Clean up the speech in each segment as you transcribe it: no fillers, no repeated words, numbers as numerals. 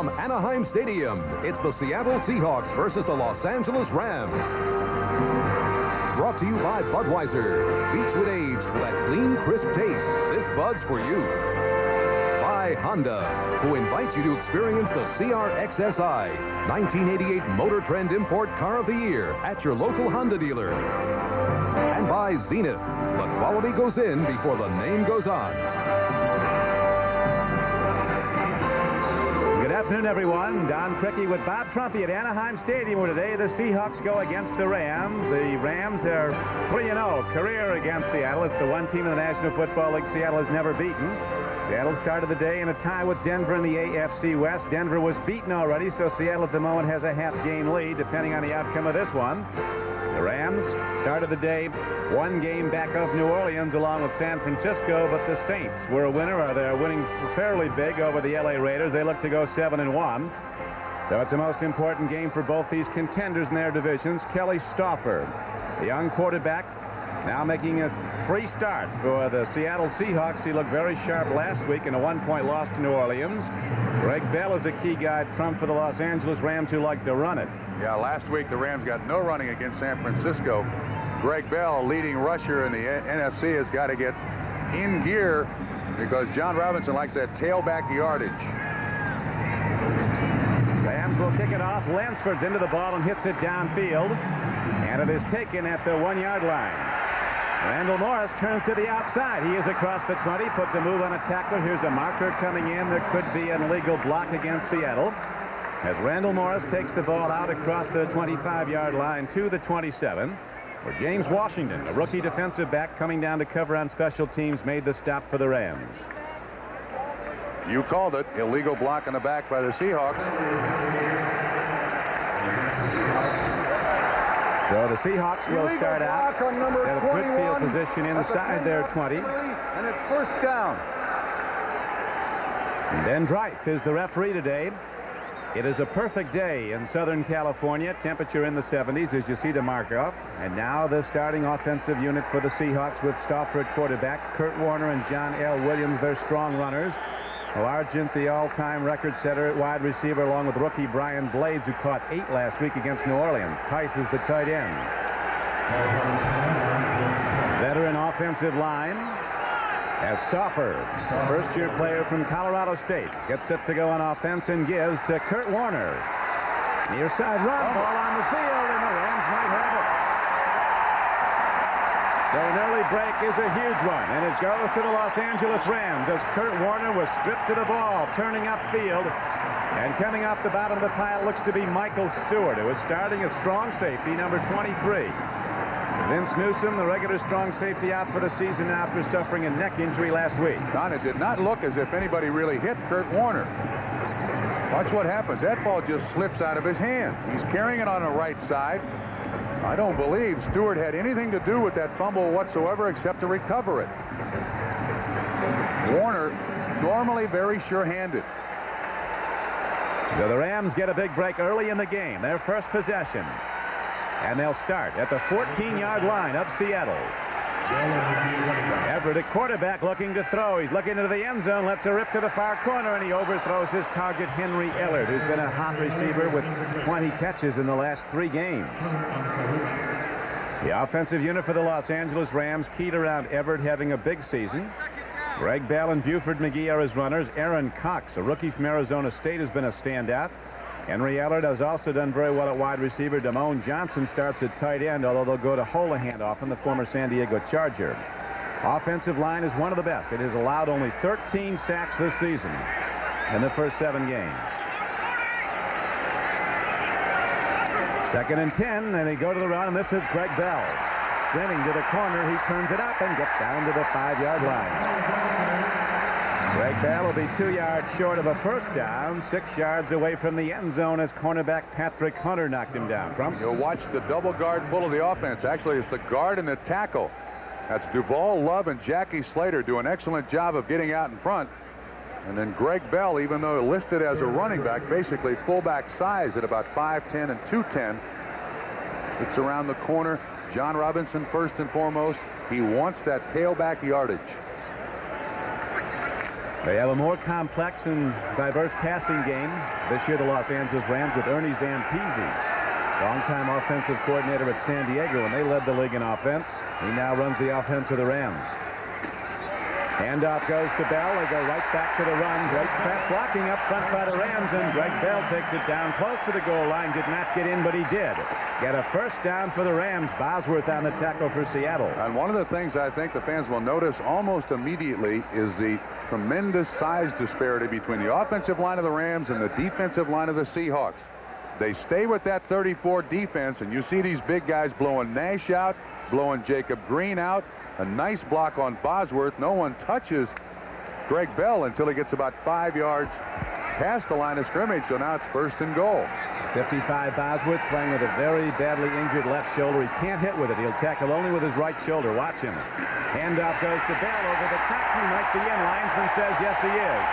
From Anaheim Stadium, it's the Seattle Seahawks versus the Los Angeles Rams. Brought to you by Budweiser. Beechwood aged with that clean, crisp taste. This Bud's for you. By Honda, who invites you to experience the CRXSI, 1988 Motor Trend Import Car of the Year at your local Honda dealer. And by Zenith. The quality goes in before the name goes on. Good afternoon, everyone. Don Cricky with Bob Trumpy at Anaheim Stadium, where today the Seahawks go against the Rams. The Rams are 3-0 career against Seattle. It's the one team in the National Football League Seattle has never beaten. Seattle started the day in a tie with Denver in the AFC West. Denver was beaten already, so Seattle at the moment has a half-game lead, depending on the outcome of this one. The Rams started the day one game back of New Orleans along with San Francisco, but the Saints were a winner, or they're winning fairly big over the LA Raiders. They look to go 7-1. So it's the most important game for both these contenders in their divisions. Kelly Stauffer, the young quarterback, now making 3 starts for the Seattle Seahawks. He looked very sharp last week in a 1-point loss to New Orleans. Greg Bell is a key guy, Trump, for the Los Angeles Rams, who like to run it. Yeah, last week the Rams got no running against San Francisco. Greg Bell, leading rusher in the NFC, has got to get in gear because John Robinson likes that tailback yardage. Rams will kick it off. Lansford's into the ball and hits it downfield. And it is taken at the 1-yard line. Randall Morris turns to the outside. He is across the 20, puts a move on a tackler. Here's a marker coming in. There could be an illegal block against Seattle, as Randall Morris takes the ball out across the 25-yard line to the 27, where James Washington, a rookie defensive back coming down to cover on special teams, made the stop for the Rams. You called it. Illegal block in the back by the Seahawks. So the Seahawks will start out at a good field position inside their 20. And it's first down. And Ben Dreif is the referee today. It is a perfect day in Southern California. Temperature in the 70s as you see the mark off. And now the starting offensive unit for the Seahawks with Stauffer at quarterback. Kurt Warner and John L. Williams, their strong runners. Argent, the all-time record setter at wide receiver, along with rookie Brian Blades, who caught 8 last week against New Orleans. Tice is the tight end. Veteran offensive line as Stauffer, first-year player from Colorado State, gets set to go on offense and gives to Kurt Warner. Near side run, ball on the field, and the Rams might have it. So an early break is a huge one, and it goes to the Los Angeles Rams as Kurt Warner was stripped to the ball, turning upfield, and coming off the bottom of the pile looks to be Michael Stewart, who is starting at strong safety, number 23. Vince Newsom, the regular strong safety, out for the season after suffering a neck injury last week. Don, it did not look as if anybody really hit Kurt Warner. Watch what happens. That ball just slips out of his hand. He's carrying it on the right side. I don't believe Stewart had anything to do with that fumble whatsoever except to recover it. Warner, normally very sure-handed. So the Rams get a big break early in the game, their first possession. And they'll start at the 14-yard line of Seattle. Everett, a quarterback, looking to throw. He's looking into the end zone, lets a rip to the far corner, and he overthrows his target, Henry Ellard, who's been a hot receiver with 20 catches in the last 3 games. The offensive unit for the Los Angeles Rams keyed around Everett having a big season. Greg Bell and Buford McGee are his runners. Aaron Cox, a rookie from Arizona State, has been a standout. Henry Ellard has also done very well at wide receiver. Damone Johnson starts at tight end, although they'll go to Holohan often, the former San Diego Charger. Offensive line is one of the best. It has allowed only 13 sacks this season in the first 7 games. 2nd and 10, and they go to the run, and this is Greg Bell. Sprinting to the corner, he turns it up and gets down to the 5-yard line. Greg Bell will be 2 yards short of a first down, 6 yards away from the end zone as cornerback Patrick Hunter knocked him down. Trump? You'll watch the double guard pull of the offense. Actually, it's the guard and the tackle. That's Duval Love and Jackie Slater do an excellent job of getting out in front. And then Greg Bell, even though listed as a running back, basically fullback size at about 5'10" and 210. It's around the corner. John Robinson first and foremost. He wants that tailback yardage. They have a more complex and diverse passing game this year, the Los Angeles Rams, with Ernie Zampese, longtime offensive coordinator at San Diego, and they led the league in offense. He now runs the offense of the Rams. Handoff goes to Bell. They go right back to the run. Great press blocking up front by the Rams, and Greg Bell takes it down close to the goal line. Did not get in, but he did. Get a first down for the Rams. Bosworth on the tackle for Seattle. And one of the things I think the fans will notice almost immediately is the tremendous size disparity between the offensive line of the Rams and the defensive line of the Seahawks. They stay with that 34 defense, and you see these big guys blowing Nash out, blowing Jacob Green out. A nice block on Bosworth. No one touches Greg Bell until he gets about 5 yards past the line of scrimmage. So now it's 1st and goal. 55 Bosworth playing with a very badly injured left shoulder. He can't hit with it. He'll tackle only with his right shoulder. Watch him. Handoff goes to Bell over the top. He might be in. Linesman says yes, he is.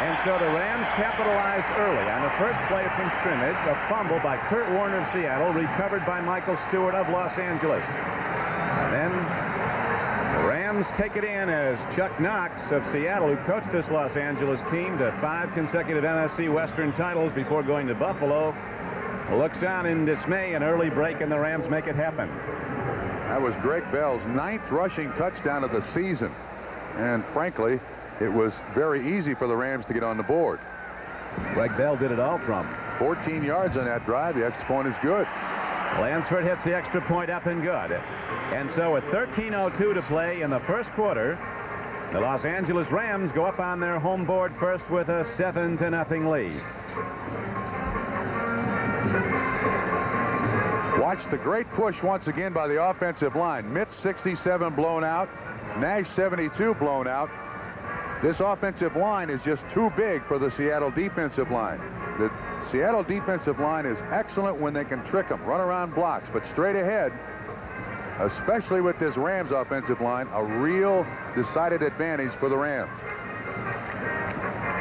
And so the Rams capitalized early on the first play from scrimmage. A fumble by Kurt Warner of Seattle, recovered by Michael Stewart of Los Angeles. And then the Rams take it in as Chuck Knox of Seattle, who coached this Los Angeles team to 5 consecutive NFC Western titles before going to Buffalo, looks on in dismay. An early break, and the Rams make it happen. That was Greg Bell's 9th rushing touchdown of the season. And frankly, it was very easy for the Rams to get on the board. Greg Bell did it all from 14 yards on that drive. The extra point is good. Lansford hits the extra point up and good. And so with 13:02 to play in the first quarter, the Los Angeles Rams go up on their home board first with a 7-0 lead. Watch the great push once again by the offensive line. Mitz 67 blown out. Nash 72 blown out. This offensive line is just too big for the Seattle defensive line. The Seattle defensive line is excellent when they can trick them, run around blocks, but straight ahead, especially with this Rams offensive line, a real decided advantage for the Rams.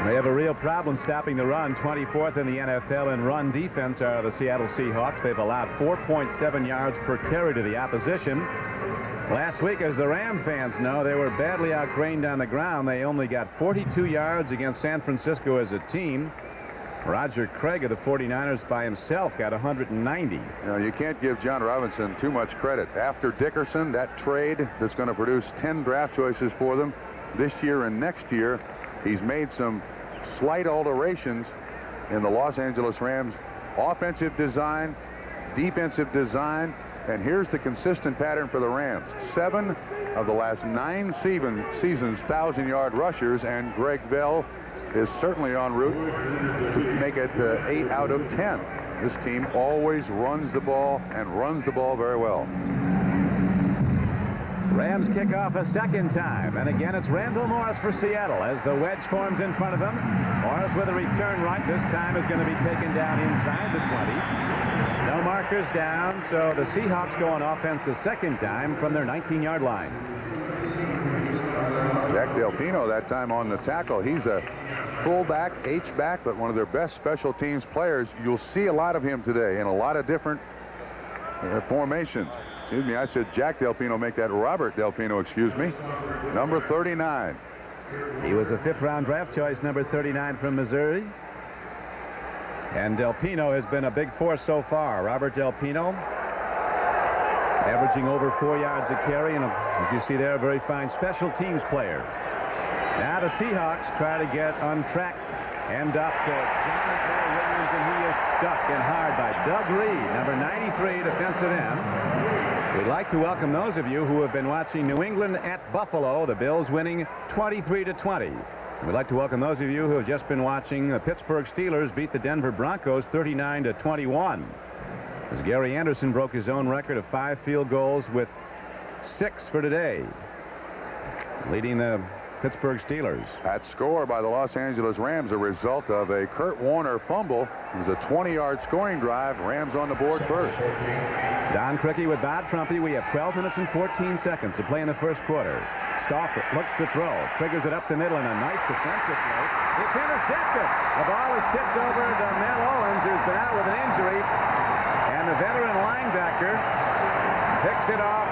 They have a real problem stopping the run. 24th in the NFL in run defense are the Seattle Seahawks. They've allowed 4.7 yards per carry to the opposition. Last week, as the Ram fans know, they were badly outtrained on the ground. They only got 42 yards against San Francisco as a team. Roger Craig of the 49ers by himself got 190. You know, you can't give John Robinson too much credit. After Dickerson, that trade that's going to produce 10 draft choices for them this year and next year, he's made some slight alterations in the Los Angeles Rams offensive design, defensive design, and here's the consistent pattern for the Rams. 7 of the last 9 seasons 1,000-yard rushers, and Greg Bell is certainly en route to make it 8 out of 10. This team always runs the ball and runs the ball very well. Rams kick off a second time, and again it's Randall Morris for Seattle as the wedge forms in front of them. Morris with a return right. This time is going to be taken down inside the 20. No markers down, so the Seahawks go on offense a second time from their 19-yard line. Jack Del Pino that time on the tackle. He's a fullback, H-back, but one of their best special teams players. You'll see a lot of him today in a lot of different formations. Excuse me, I said Jack Del Pino. Make that Robert Del Pino, excuse me. Number 39. He was a 5th-round draft choice, number 39 from Missouri. And Del Pino has been a big force so far. Robert Del Pino averaging over 4 yards a carry, and as you see there, a very fine special teams player. Now the Seahawks try to get on track. End up to Jonathan Williams, and he is stuck in hard by Doug Reed, number 93, defensive end. We'd like to welcome those of you who have been watching New England at Buffalo, the Bills winning 23-20. We'd like to welcome those of you who have just been watching the Pittsburgh Steelers beat the Denver Broncos 39-21. As Gary Anderson broke his own record of 5 field goals with 6 for today, leading the Pittsburgh Steelers. That score by the Los Angeles Rams, a result of a Kurt Warner fumble. It was a 20-yard scoring drive. Rams on the board first. Don Criqui with Bob Trumpy. We have 12 minutes and 14 seconds to play in the first quarter. Stoff looks to throw, triggers it up the middle, and a nice defensive play. It's intercepted. The ball is tipped over to Mel Owens, who's been out with an injury, and the veteran linebacker picks it off.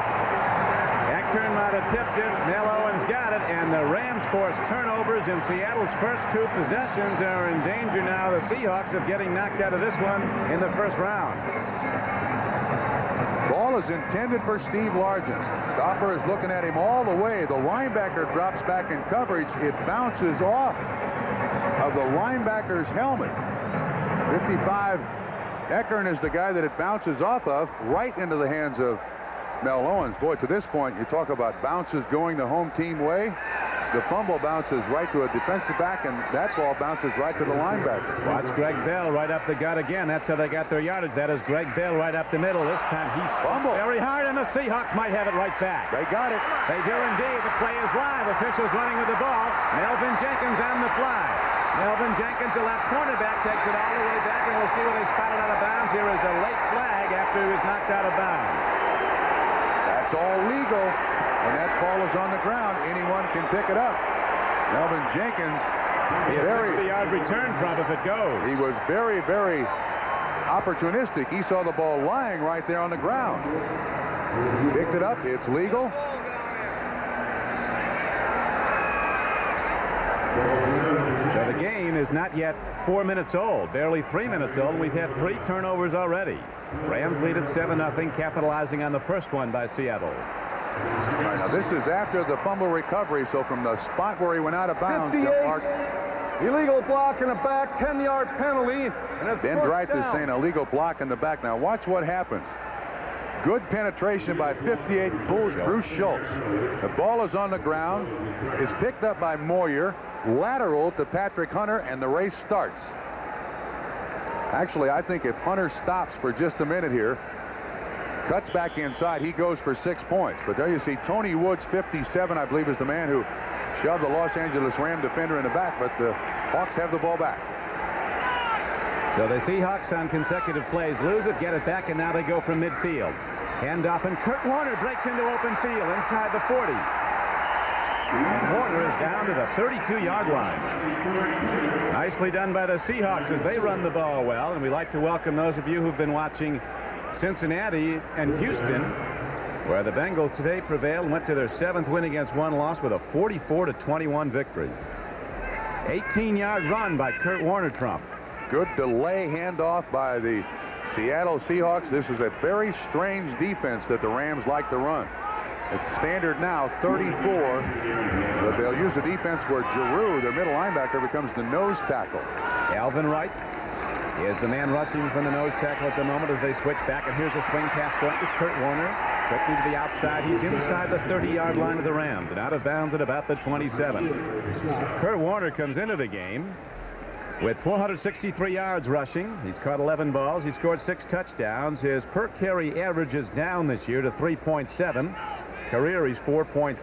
That return might have tipped it. Mel Owens got it, and the Rams forced turnovers in Seattle's first 2 possessions and are in danger now, the Seahawks, of getting knocked out of this one in the first round. Ball is intended for Steve Largent. Stopper is looking at him all the way. The linebacker drops back in coverage. It bounces off of the linebacker's helmet. 55, Eckern is the guy that it bounces off of, right into the hands of Mel Owens. Boy, to this point, you talk about bounces going the home team way. The fumble bounces right to a defensive back, and that ball bounces right to the linebacker. Watch Greg Bell right up the gut again. That's how they got their yardage. That is Greg Bell right up the middle. This time he's fumbled very hard, and the Seahawks might have it right back. They got it. They do indeed. The play is live. Officials running with the ball. Melvin Jenkins on the fly. Melvin Jenkins, the left cornerback, takes it all the way back, and we'll see where they spotted out of bounds. Here is a late flag after he was knocked out of bounds. That's all legal. When that ball is on the ground, anyone can pick it up. Melvin Jenkins, a 60-yard return from if it goes. He was very, very opportunistic. He saw the ball lying right there on the ground. Picked it up. It's legal. So the game is not yet 4 minutes old, barely 3 minutes old. We've had 3 turnovers already. Rams lead at 7-0, capitalizing on the first one by Seattle. Right, now this is after the fumble recovery, so from the spot where he went out of bounds. Illegal block in the back, 10-yard penalty. Ben Dreith is saying illegal block in the back. Now watch what happens. Good penetration by 58 Bruce Schultz. The ball is on the ground. It's picked up by Moyer. Lateral to Patrick Hunter, and the race starts. Actually, I think if Hunter stops for just a minute here, cuts back inside, he goes for 6 points. But there you see Tony Woods, 57, I believe, is the man who shoved the Los Angeles Ram defender in the back, but the Hawks have the ball back. So the Seahawks on consecutive plays lose it, get it back, and now they go from midfield. Handoff, and Kurt Warner breaks into open field inside the 40. And Warner is down to the 32-yard line. Nicely done by the Seahawks as they run the ball well, and we'd like to welcome those of you who've been watching Cincinnati and Houston, where the Bengals today prevailed and went to their 7th win against 1 loss with a 44-21 victory. 18-yard run by Kurt Warner Trump. Good delay handoff by the Seattle Seahawks. This is a very strange defense that the Rams like to run. It's standard now 34, but they'll use a defense where Giroux, their middle linebacker, becomes the nose tackle. Alvin Wright is the man rushing from the nose tackle at the moment as they switch back, and here's a swing pass going to Kurt Warner. Quickly to the outside. He's inside the 30-yard line of the Rams and out of bounds at about the 27. Kurt Warner comes into the game with 463 yards rushing. He's caught 11 balls. He scored 6 touchdowns. His per carry average is down this year to 3.7. Career, he's 4.3.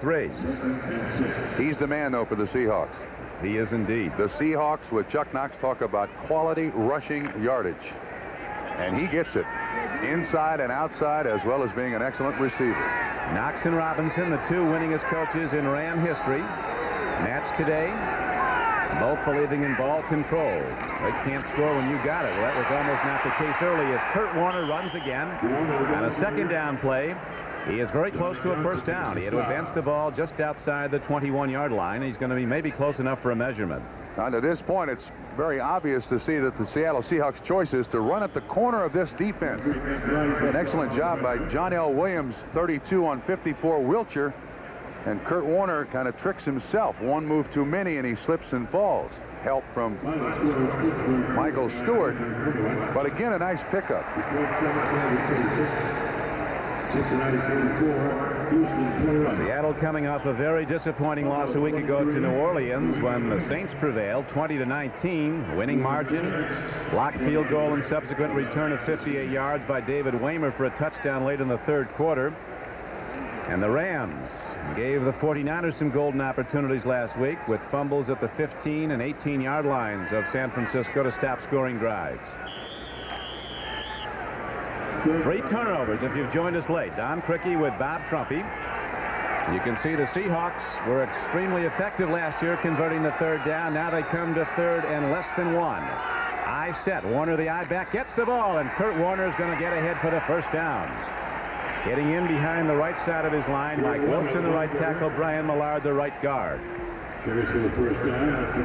He's the man, though, for the Seahawks. He is indeed. The Seahawks, with Chuck Knox, talk about quality rushing yardage. And he gets it inside and outside, as well as being an excellent receiver. Knox and Robinson, the 2 winningest coaches in Ram history. Match today. Both believing in ball control. They can't score when you got it. Well, that was almost not the case early as Kurt Warner runs again on a 2nd down play. He is very close to a first down. He had to advance the ball just outside the 21-yard line. He's going to be maybe close enough for a measurement. Now, to this point, it's very obvious to see that the Seattle Seahawks' choice is to run at the corner of this defense. An excellent job by John L. Williams, 32 on 54 Wiltshire. And Kurt Warner kind of tricks himself. One move too many, and he slips and falls. Help from Michael Stewart. But again, a nice pickup. Seattle coming off a very disappointing loss a week ago to New Orleans when the Saints prevailed 20-19. Winning margin, blocked field goal and subsequent return of 58 yards by David Waymer for a touchdown late in the 3rd quarter. And the Rams gave the 49ers some golden opportunities last week with fumbles at the 15 and 18-yard lines of San Francisco to stop scoring drives. 3 turnovers if you've joined us late. Don Criqui with Bob Trumpy. You can see the Seahawks were extremely effective last year converting the 3rd down. Now they come to 3rd and less than 1. I set. Warner, the I back, gets the ball, and Kurt Warner is going to get ahead for the first down. Getting in behind the right side of his line, Mike Wilson, the right tackle, Brian Millard, the right guard.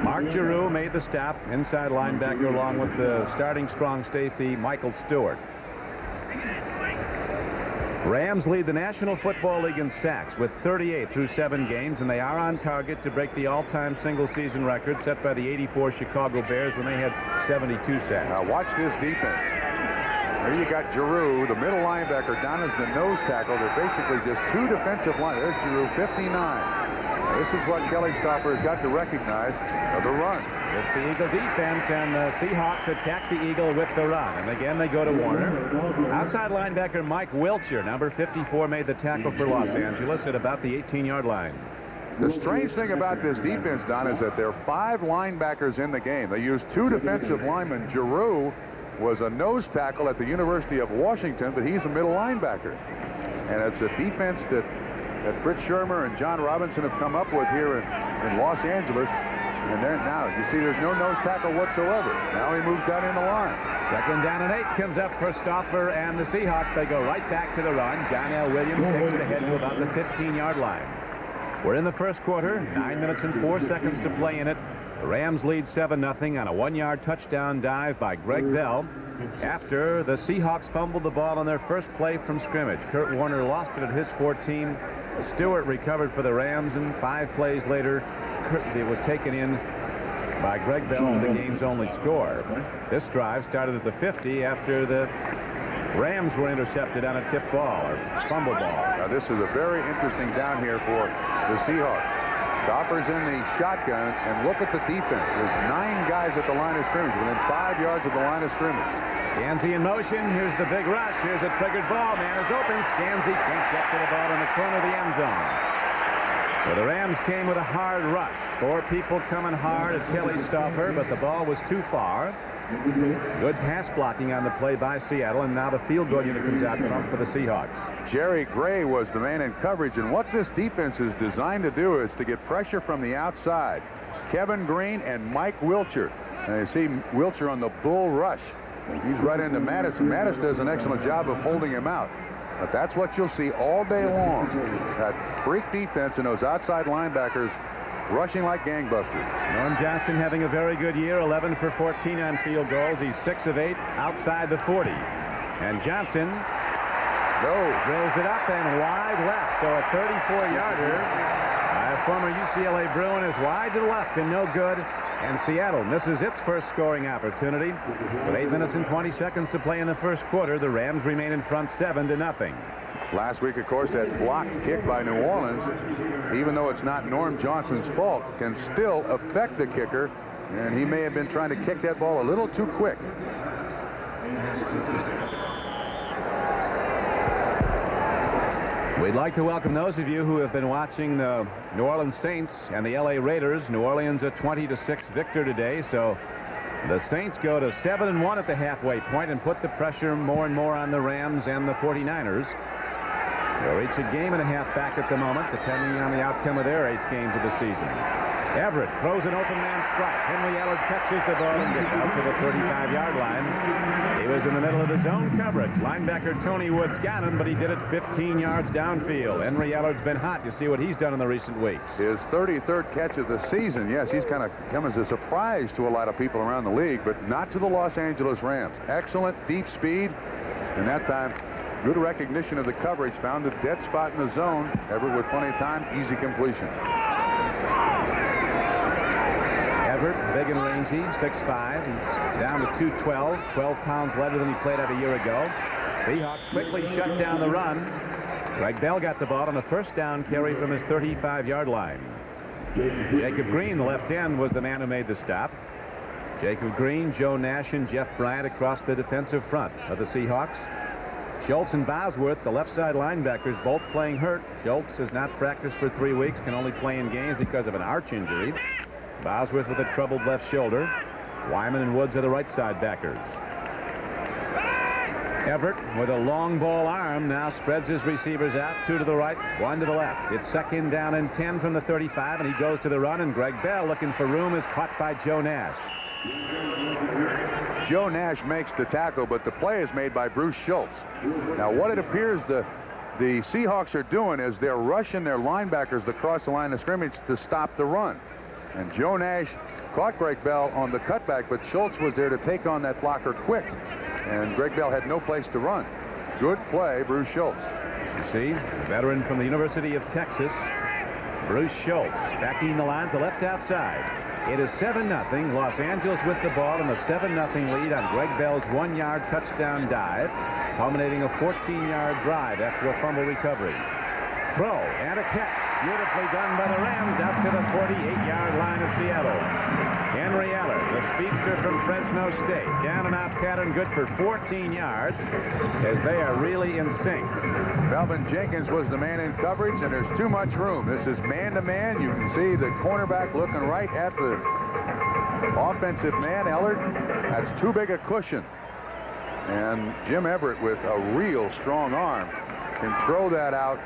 Mark Giroux made the stop, inside linebacker, along with the starting strong safety, Michael Stewart. Rams lead the National Football League in sacks with 38 through 7 games, and they are on target to break the all-time single-season record set by the '84 Chicago Bears when they had 72 sacks. Now watch this defense. There you got Giroux, the middle linebacker, down as the nose tackle. They're basically just 2 defensive line. There's Giroux, 59. This is what Kelly Stopper has got to recognize of the run. It's the Eagle defense, and the Seahawks attack the Eagle with the run. And again, they go to Warner. Outside linebacker Mike Wiltshire, number 54, made the tackle for Los Angeles at about the 18-yard line. The strange thing about this defense, Don, is that there are 5 linebackers in the game. They used 2 defensive linemen. Giroux was a nose tackle at the University of Washington, but he's a middle linebacker. And it's a defense that Fritz Shermer and John Robinson have come up with here in Los Angeles. And there now, you see there's no nose tackle whatsoever. Now he moves down in the line. 2nd down and 8 comes up for Stoffer and the Seahawks. They go right back to the run. John L. Williams takes it ahead to about the 15-yard line. We're in the first quarter, 9 minutes and 4 seconds to play in it. The Rams lead 7-0 on a 1-yard touchdown dive by Greg Bell after the Seahawks fumbled the ball on their first play from scrimmage. Kurt Warner lost it at his 14. Stewart recovered for the Rams, and 5 plays later, it was taken in by Greg Bell for the game's only score. This drive started at the 50 after the Rams were intercepted on a tip ball or fumble ball. Now this is a very interesting down here for the Seahawks. Stopper's in the shotgun, and look at the defense. There's 9 guys at the line of scrimmage, within 5 yards of the line of scrimmage. Scansy in motion. Here's the big rush. Here's a triggered ball. Man is open. Scansy can't get to the ball in the corner of the end zone. So the Rams came with a hard rush. 4 people coming hard at Kelly Stoffer, but the ball was too far. Good pass blocking on the play by Seattle, and now the field goal unit comes out front for the Seahawks. Jerry Gray was the man in coverage, and what this defense is designed to do is to get pressure from the outside. Kevin Green and Mike Wiltshire. And you see Wiltshire on the bull rush. He's right into Mattis, and Mattis does an excellent job of holding him out. But that's what you'll see all day long. That freak defense and those outside linebackers rushing like gangbusters. Norm Johnson having a very good year, 11 for 14 on field goals. He's 6 of 8 outside the 40. And Johnson drills it up and wide left. So a 34-yarder. A former UCLA Bruin is wide to the left and no good. And Seattle misses its first scoring opportunity. With 8 minutes and 20 seconds to play in the first quarter, the Rams remain in front 7-0. Last week, of course, that blocked kick by New Orleans, even though it's not Norm Johnson's fault, can still affect the kicker, and he may have been trying to kick that ball a little too quick. We'd like to welcome those of you who have been watching the New Orleans Saints and the LA Raiders. New Orleans a 20-6 victor today, so the Saints go to 7-1 at the halfway point and put the pressure more and more on the Rams and the 49ers. They'll reach a game and a half back at the moment, depending on the outcome of their 8 games of the season. Everett throws an open man strike. Henry Ellard catches the ball and gets out to the 35-yard line. He was in the middle of his own coverage. Linebacker Tony Woods got him, but he did it 15 yards downfield. Henry Ellard's been hot. You see what he's done in the recent weeks. His 33rd catch of the season. Yes, he's kind of come as a surprise to a lot of people around the league, but not to the Los Angeles Rams. Excellent deep speed, and that time good recognition of the coverage. Found a dead spot in the zone. Everett with plenty of time. Easy completion. Everett, big and rangy, 6'5". He's down to 212, 12 pounds lighter than he played at a year ago. Seahawks quickly shut down the run. Greg Bell got the ball on a first down carry from his 35-yard line. Jacob Green, the left end, was the man who made the stop. Jacob Green, Joe Nash, and Jeff Bryant across the defensive front of the Seahawks. Schultz and Bosworth, the left side linebackers, both playing hurt. Schultz has not practiced for 3 weeks, can only play in games because of an arch injury. Bosworth with a troubled left shoulder. Wyman and Woods are the right side backers. Everett with a long ball arm now spreads his receivers out, 2 to the right, 1 to the left. It's 2nd down and 10 from the 35, and he goes to the run, and Greg Bell, looking for room, is caught by Joe Nash. Joe Nash makes the tackle, but the play is made by Bruce Schultz. Now what it appears the the Seahawks are doing is they're rushing their linebackers across the line of scrimmage to stop the run. And Joe Nash caught Greg Bell on the cutback, but Schultz was there to take on that blocker quick. And Greg Bell had no place to run. Good play, Bruce Schultz. You see, veteran from the University of Texas, Bruce Schultz, backing the line to the left outside. It is 7-0. Los Angeles with the ball and a 7-0 lead on Greg Bell's 1-yard touchdown dive, culminating a 14-yard drive after a fumble recovery. Throw and a catch. Beautifully done by the Rams out to the 48-yard line of Seattle. Henry Eller, the speedster from Fresno State. Down and out pattern, good for 14 yards as they are really in sync. Melvin Jenkins was the man in coverage, and there's too much room. This is man-to-man. You can see the cornerback looking right at the offensive man, Ellard. That's too big a cushion. And Jim Everett, with a real strong arm, can throw that out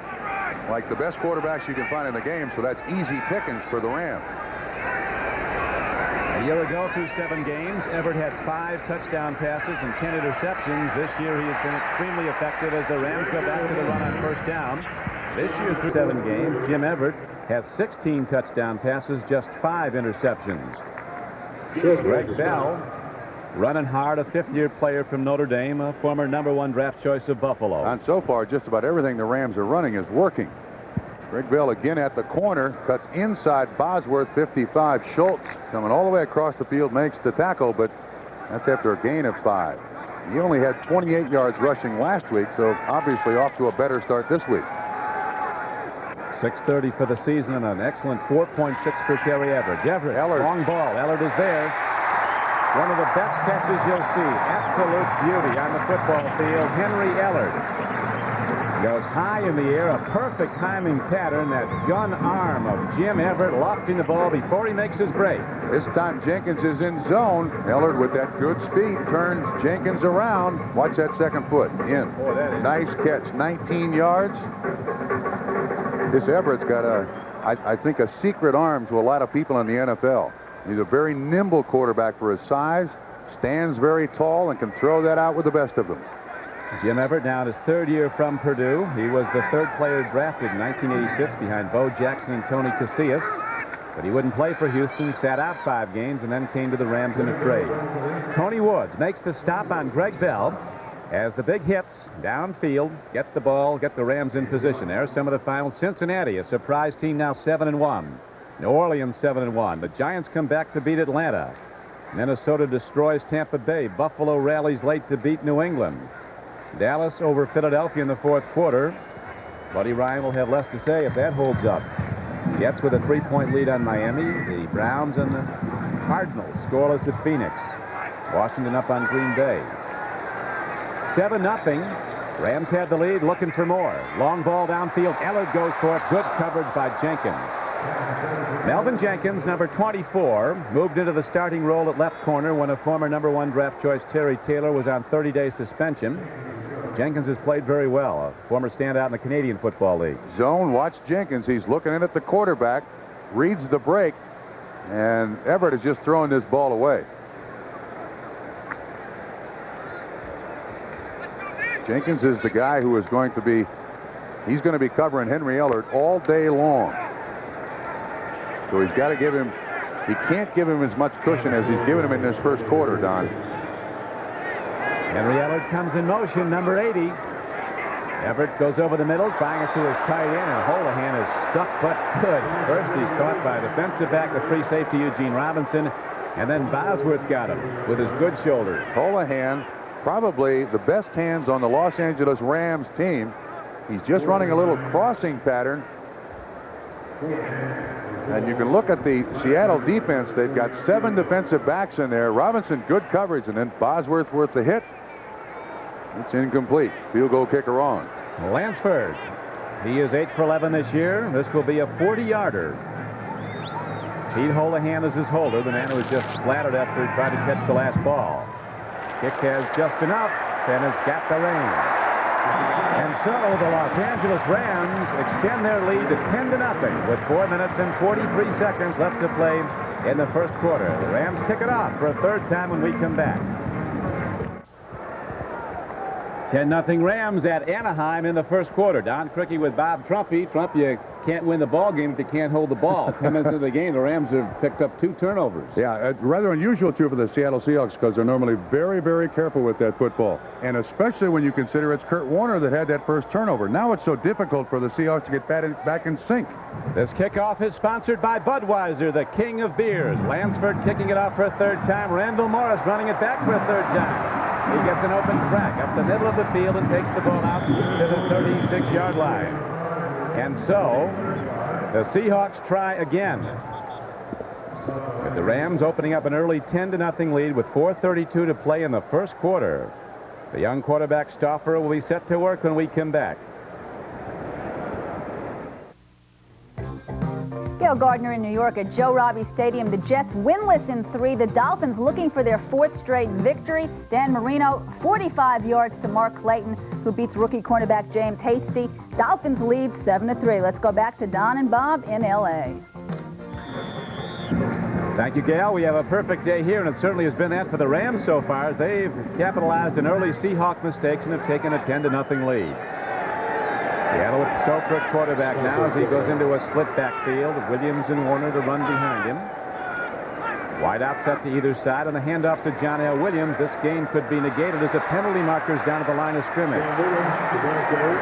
like the best quarterbacks you can find in the game, so that's easy pickings for the Rams. A year ago, through 7 games, Everett had 5 touchdown passes and 10 interceptions. This year, he has been extremely effective as the Rams go back to the run on first down. This year, through 7 games, Jim Everett has 16 touchdown passes, just 5 interceptions. Greg Bell, running hard, a 5th-year player from Notre Dame, a former #1 draft choice of Buffalo. And so far, just about everything the Rams are running is working. Greg Bell again at the corner, cuts inside Bosworth, 55. Schultz coming all the way across the field, makes the tackle, but that's after a gain of 5. He only had 28 yards rushing last week, so obviously off to a better start this week. 6:30 for the season and an excellent 4.6 per carry average. Everett, long ball. Ellard is there. One of the best catches you'll see. Absolute beauty on the football field. Henry Ellard goes high in the air, a perfect timing pattern. That gun arm of Jim Everett lofting the ball before he makes his break. This time Jenkins is in zone. Ellard with that good speed turns Jenkins around. Watch that second foot in. Nice catch, 19 yards. This Everett's got I think a secret arm to a lot of people in the NFL. He's a very nimble quarterback for his size, stands very tall, and can throw that out with the best of them. Jim Everett now in his 3rd year from Purdue. He was the 3rd player drafted in 1986 behind Bo Jackson and Tony Casillas. But he wouldn't play for Houston, sat out 5 games, and then came to the Rams in a trade. Tony Woods makes the stop on Greg Bell as the big hits downfield, get the ball, get the Rams in position. There's some of the final. Cincinnati, a surprise team, now 7-1. New Orleans 7-1. The Giants come back to beat Atlanta. Minnesota destroys Tampa Bay. Buffalo rallies late to beat New England. Dallas over Philadelphia in the 4th quarter. Buddy Ryan will have less to say if that holds up. Jets with a 3-point lead on Miami. The Browns and the Cardinals scoreless at Phoenix. Washington up on Green Bay. 7-0. Rams had the lead, looking for more. Long ball downfield. Ellard goes for it. Good coverage by Jenkins. Melvin Jenkins, number 24, moved into the starting role at left corner when a former #1 draft choice Terry Taylor was on 30-day suspension. Jenkins has played very well, a former standout in the Canadian Football League. Zone, watch Jenkins. He's looking in at the quarterback, reads the break, and Everett is just throwing this ball away. Jenkins is the guy who is going to be, he's going to be covering Henry Ellard all day long. So he's got to give him, he can't give him as much cushion as he's given him in this first quarter, Don. Henry Ellard comes in motion, number 80. Everett goes over the middle, trying it to his tight end, and Holohan is stuck but good. First he's caught by defensive back, the free safety Eugene Robinson, and then Bosworth got him with his good shoulder. Holohan, probably the best hands on the Los Angeles Rams team. He's just running a little crossing pattern. And you can look at the Seattle defense. They've got 7 defensive backs in there. Robinson, good coverage, and then Bosworth worth the hit. It's incomplete. Field goal kicker on. Lansford. He is 8 for 11 this year. This will be a 40-yarder. Pete Holohan is his holder, the man who was just splattered after he tried to catch the last ball. Kick has just enough, and it's got the range. And so the Los Angeles Rams extend their lead to 10-0 with 4 minutes and 43 seconds left to play in the first quarter. The Rams kick it off for a 3rd time when we come back. 10-0 Rams at Anaheim in the first quarter. Don Criqui with Bob Trumpy. Trump, you can't win the ball game if you can't hold the ball. 10 minutes into the game, the Rams have picked up 2 turnovers. Yeah, rather unusual, too, for the Seattle Seahawks because they're normally very, very careful with that football. And especially when you consider it's Kurt Warner that had that first turnover. Now it's so difficult for the Seahawks to get back in sync. This kickoff is sponsored by Budweiser, the king of beers. Lansford kicking it off for a 3rd time. Randall Morris running it back for a 3rd time. He gets an open track up the middle of the field and takes the ball out to the 36-yard line. And so, the Seahawks try again. With the Rams opening up an early 10-0 lead with 4:32 to play in the first quarter. The young quarterback Stauffer will be set to work when we come back. Gail Gardner in New York at Joe Robbie Stadium. The Jets winless in 3. The Dolphins looking for their 4th straight victory. Dan Marino, 45 yards to Mark Clayton, who beats rookie cornerback James Hasty. Dolphins lead 7-3. Let's go back to Don and Bob in L.A. Thank you, Gail. We have a perfect day here, and it certainly has been that for the Rams so far, as they've capitalized on early Seahawk mistakes and have taken a 10-0 lead. Seattle with Stouffer at quarterback now as he goes into a split backfield. Williams and Warner to run behind him. Wide out set to either side, and the handoff to John L. Williams. This game could be negated as a penalty marker's down at the line of scrimmage.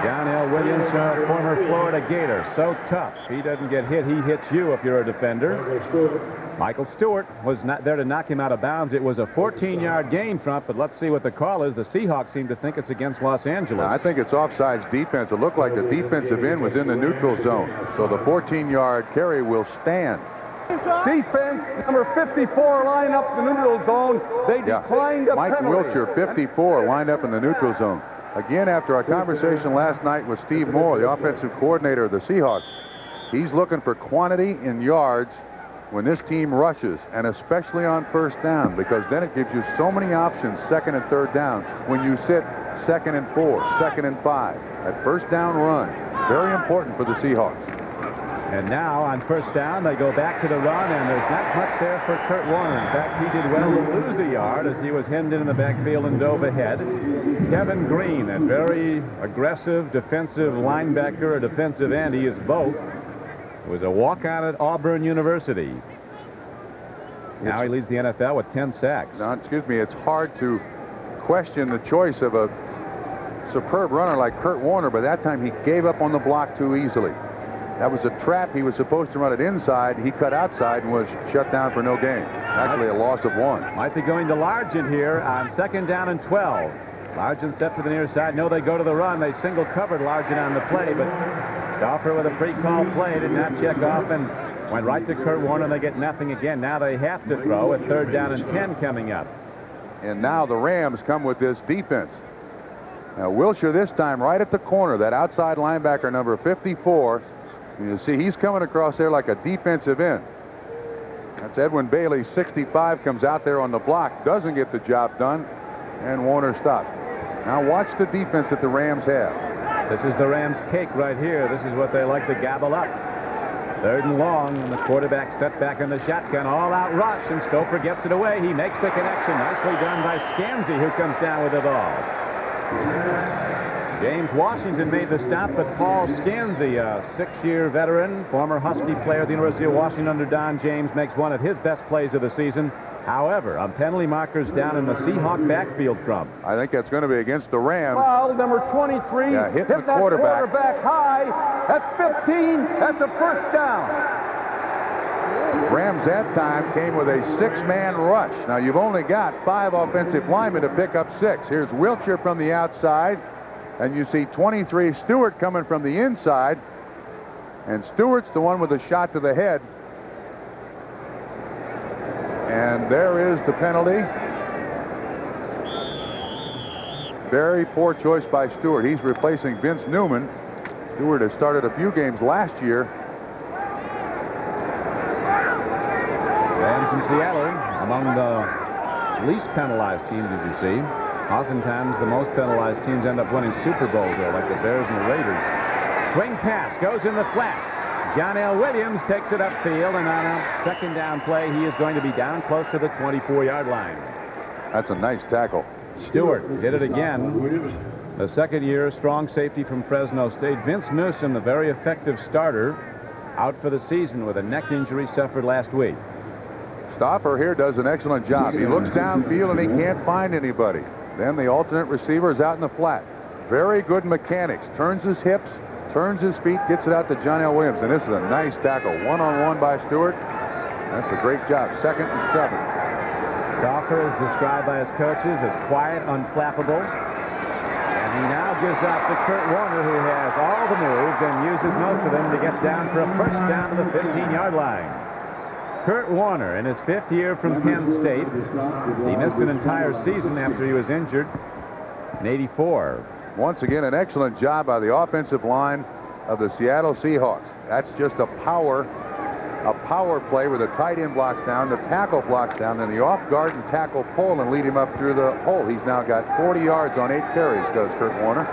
John L. Williams, former Florida Gator, so tough. He doesn't get hit, he hits you if you're a defender. Michael Stewart was not there to knock him out of bounds. It was a 14-yard gain, Trump, but let's see what the call is. The Seahawks seem to think it's against Los Angeles. I think it's offsides defense. It looked like the defensive end was in the neutral zone. So the 14-yard carry will stand. Defense, number 54, line up the neutral zone. They declined a Mike penalty. Wiltshire, 54, lined up in the neutral zone. Again, after our conversation last night with Steve Moore, the offensive coordinator of the Seahawks, he's looking for quantity in yards when this team rushes, and especially on first down, because then it gives you so many options, 2nd and 3rd down, when you sit 2nd and 4, 2nd and 5. That first down run, very important for the Seahawks. And now on first down, they go back to the run, and there's not much there for Kurt Warner. In fact, he did well to lose a yard as he was hemmed in the backfield and dove ahead. Kevin Green, that very aggressive defensive linebacker or defensive end, he is both, was a walk-on at Auburn University. Now he leads the NFL with 10 sacks. Now, excuse me, it's hard to question the choice of a superb runner like Kurt Warner, but that time he gave up on the block too easily. That was a trap. He was supposed to run it inside. He cut outside and was shut down for no gain. Actually, a loss of 1. Might be going to Largent here on 2nd down and 12. Largent set to the near side. No, they go to the run. They single covered Largent on the play, but Stauffer with a pre-call play did not check off and went right to Kurt Warner. They get nothing again. Now they have to throw at 3rd down and 10 coming up. And now the Rams come with this defense. Now Wiltshire this time right at the corner, that outside linebacker number 54. You see he's coming across there like a defensive end. That's Edwin Bailey, 65, comes out there on the block, doesn't get the job done, and Warner stopped. Now watch the defense that the Rams have. This is the Rams' cake right here. This is what they like to gabble up. 3rd and long, and the quarterback set back in the shotgun. All-out rush, and Stouffer gets it away. He makes the connection. Nicely done by Scansey, who comes down with the ball. James Washington made the stop, but Paul Scansey, a 6-year veteran, former Husky player at the University of Washington under Don James, makes one of his best plays of the season. However, on penalty markers down in the Seahawk backfield, Trump. I think that's going to be against the Rams. Foul, number 23. Yeah, hit the that quarterback high. That's 15. That's a first down. Rams that time came with a 6-man rush. Now you've only got 5 offensive linemen to pick up 6. Here's Wiltshire from the outside, and you see 23 Stewart coming from the inside, and Stewart's the one with a shot to the head. And there is the penalty. Very poor choice by Stewart. He's replacing Vince Newman. Stewart has started a few games last year. Rams in Seattle among the least penalized teams, as you see. Oftentimes the most penalized teams end up winning Super Bowls, though, like the Bears and the Raiders. Swing pass goes in the flat. John L. Williams takes it upfield, and on a 2nd down play, he is going to be down close to the 24-yard line. That's a nice tackle. Stewart did it again. The second-year strong safety from Fresno State. Vince Newsom, the very effective starter, out for the season with a neck injury suffered last week. Stauffer here does an excellent job. He looks downfield and he can't find anybody. Then the alternate receiver is out in the flat. Very good mechanics. Turns his hips, turns his feet, gets it out to John L. Williams. And this is a nice tackle. One-on-one by Stewart. That's a great job. 2nd and 7. Stauffer is described by his coaches as quiet, unflappable. And he now gives out to Kurt Warner, who has all the moves and uses most of them to get down for a first down to the 15-yard line. Kurt Warner, in his 5th year from Penn State, he missed an entire season after he was injured in '84. Once again, an excellent job by the offensive line of the Seattle Seahawks. That's just a power play where the tight end blocks down, the tackle blocks down, then the off-guard and tackle pull and lead him up through the hole. He's now got 40 yards on 8 carries, does Kurt Warner.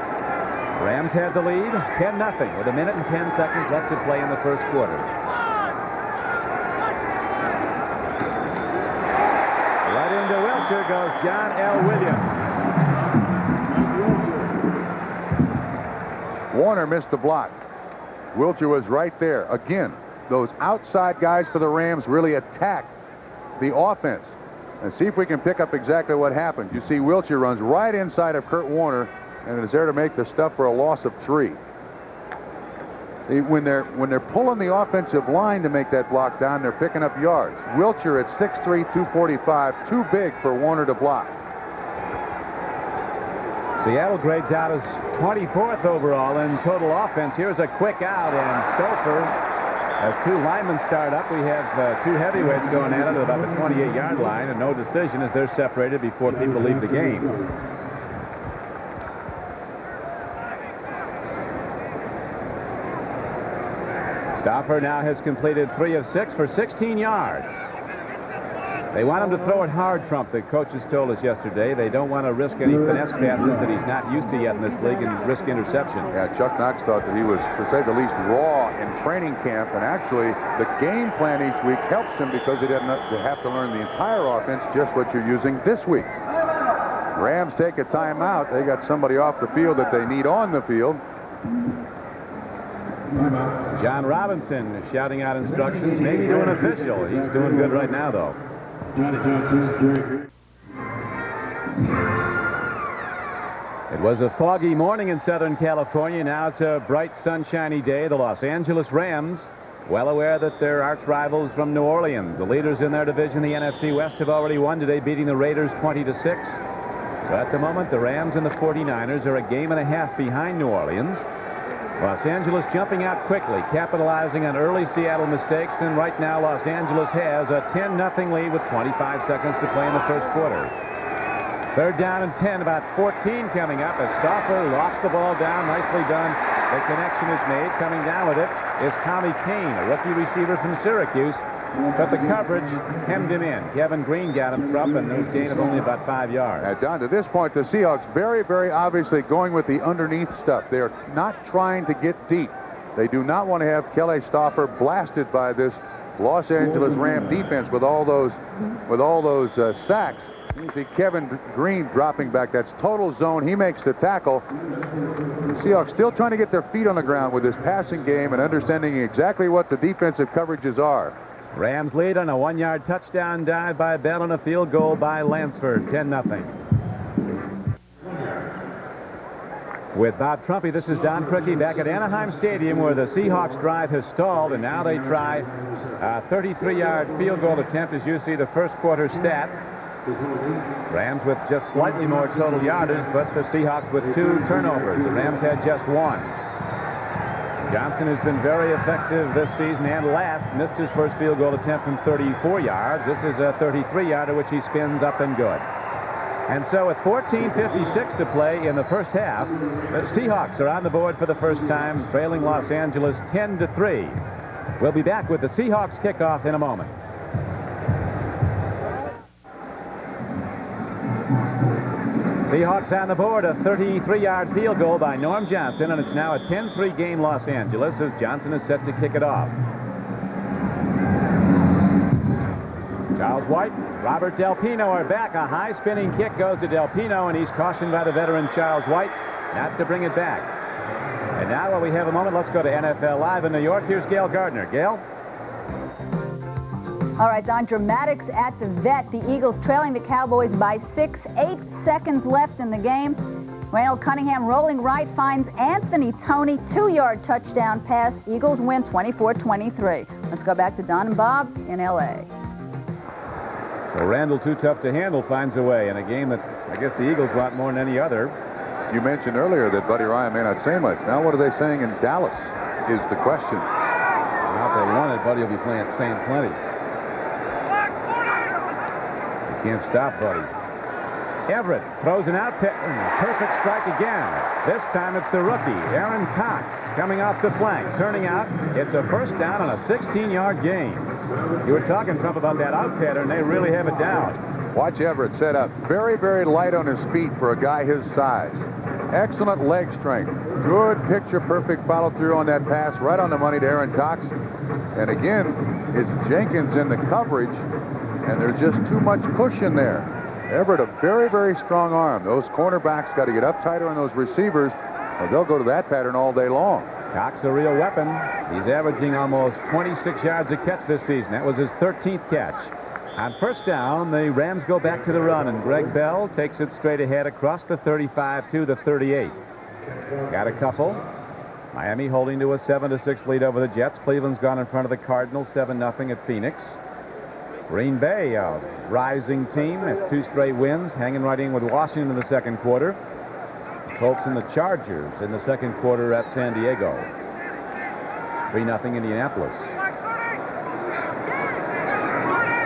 Rams had the lead, 10-0, with 1 minute and 10 seconds left to play in the first quarter. Right into Wiltshire goes John L. Williams. Warner missed the block. Wiltshire was right there. Again, those outside guys for the Rams really attacked the offense. And see if we can pick up exactly what happened. You see Wiltshire runs right inside of Kurt Warner and is there to make the stuff for a loss of 3. When they're pulling the offensive line to make that block down, they're picking up yards. Wiltshire at 6'3", 245, too big for Warner to block. Seattle grades out as 24th overall in total offense. Here's a quick out, and Stauffer, as 2 linemen start up, we have 2 heavyweights going at it at about the 28-yard line, and no decision as they're separated before people leave the game. Stauffer now has completed 3 of 6 for 16 yards. They want him to throw it hard, Trump, the coaches told us yesterday. They don't want to risk any finesse passes that he's not used to yet in this league and risk interception. Yeah, Chuck Knox thought that he was, to say the least, raw in training camp, and actually the game plan each week helps him because he doesn't have to learn the entire offense, just what you're using this week. Rams take a timeout. They got somebody off the field that they need on the field. John Robinson shouting out instructions, maybe to an official. He's doing good right now, though. It was a foggy morning in Southern California. Now it's a bright, sunshiny day. The Los Angeles Rams, well aware that they're arch rivals from New Orleans. The leaders in their division, the NFC West, have already won today, beating the Raiders 20-6. So at the moment, the Rams and the 49ers are a game and a half behind New Orleans. Los Angeles jumping out quickly, capitalizing on early Seattle mistakes, and right now Los Angeles has a 10-0 lead with 25 seconds to play in the first quarter. 3rd down and 10, about 14 coming up as Stauffer locks the ball down. Nicely done. The connection is made. Coming down with it is Tommy Kane, a rookie receiver from Syracuse, but the coverage hemmed him in. Kevin Green got him, Trump, and a gain of only about 5 yards. Down to this point, the Seahawks very, very obviously going with the underneath stuff. They're not trying to get deep. They do not want to have Kelly Stauffer blasted by this Los Angeles Ram defense with all those sacks. You see Kevin Green dropping back. That's total zone. He makes the tackle. The Seahawks still trying to get their feet on the ground with this passing game and understanding exactly what the defensive coverages are. Rams lead on a 1-yard touchdown dive by Bell and a field goal by Lansford, 10-0. With Bob Trumpy, this is Don Crickey back at Anaheim Stadium, where the Seahawks drive has stalled, and now they try a 33-yard field goal attempt, as you see the first quarter stats. Rams with just slightly more total yardage, but the Seahawks with 2 turnovers. The Rams had just 1. Johnson has been very effective this season and last. Missed his first field goal attempt from 34 yards. This is a 33-yarder, which he spins up and good. And so with 14:56 to play in the first half, the Seahawks are on the board for the first time, trailing Los Angeles 10-3. We'll be back with the Seahawks kickoff in a moment. Seahawks on the board, a 33-yard field goal by Norm Johnson, and it's now a 10-3 game Los Angeles as Johnson is set to kick it off. Charles White, Robert Del Pino are back. A high spinning kick goes to Del Pino, and he's cautioned by the veteran Charles White. not to bring it back. And now while we have a moment, let's go to NFL Live in New York. Here's Gail Gardner. Gail? All right, Don, dramatics at the Vet. The Eagles trailing the Cowboys by 6, 8 seconds left in the game. Randall Cunningham rolling right finds Anthony Toney, 2-yard touchdown pass. Eagles win 24-23. Let's go back to Don and Bob in L.A. So Randall, too tough to handle, finds a way in a game that I guess the Eagles want more than any other. You mentioned earlier that Buddy Ryan may not say much. Now what are they saying in Dallas is the question. Now if they want it, Buddy will be saying plenty. You can't stop Buddy. Everett throws an out perfect strike again. This time it's the rookie, Aaron Cox, coming off the flank, turning out. It's a first down on a 16-yard gain. You were talking, Trump, about that out pattern. They really have it down. Watch Everett set up. Very, very light on his feet for a guy his size. Excellent leg strength. Good picture-perfect follow-through on that pass, right on the money to Aaron Cox. And again, it's Jenkins in the coverage, and there's just too much push in there. Everett, a very, very strong arm. Those cornerbacks got to get up tighter on those receivers, or they'll go to that pattern all day long. Cox, a real weapon. He's averaging almost 26 yards a catch this season. That was his 13th catch. On first down, the Rams go back to the run, and Greg Bell takes it straight ahead across the 35 to the 38. Got a couple. Miami holding to a 7-6 lead over the Jets. Cleveland's gone in front of the Cardinals, 7-0 at Phoenix. Green Bay, a rising team at 2 straight wins, hanging right in with Washington in the second quarter. The Colts and the Chargers in the second quarter at San Diego. 3-0 Indianapolis.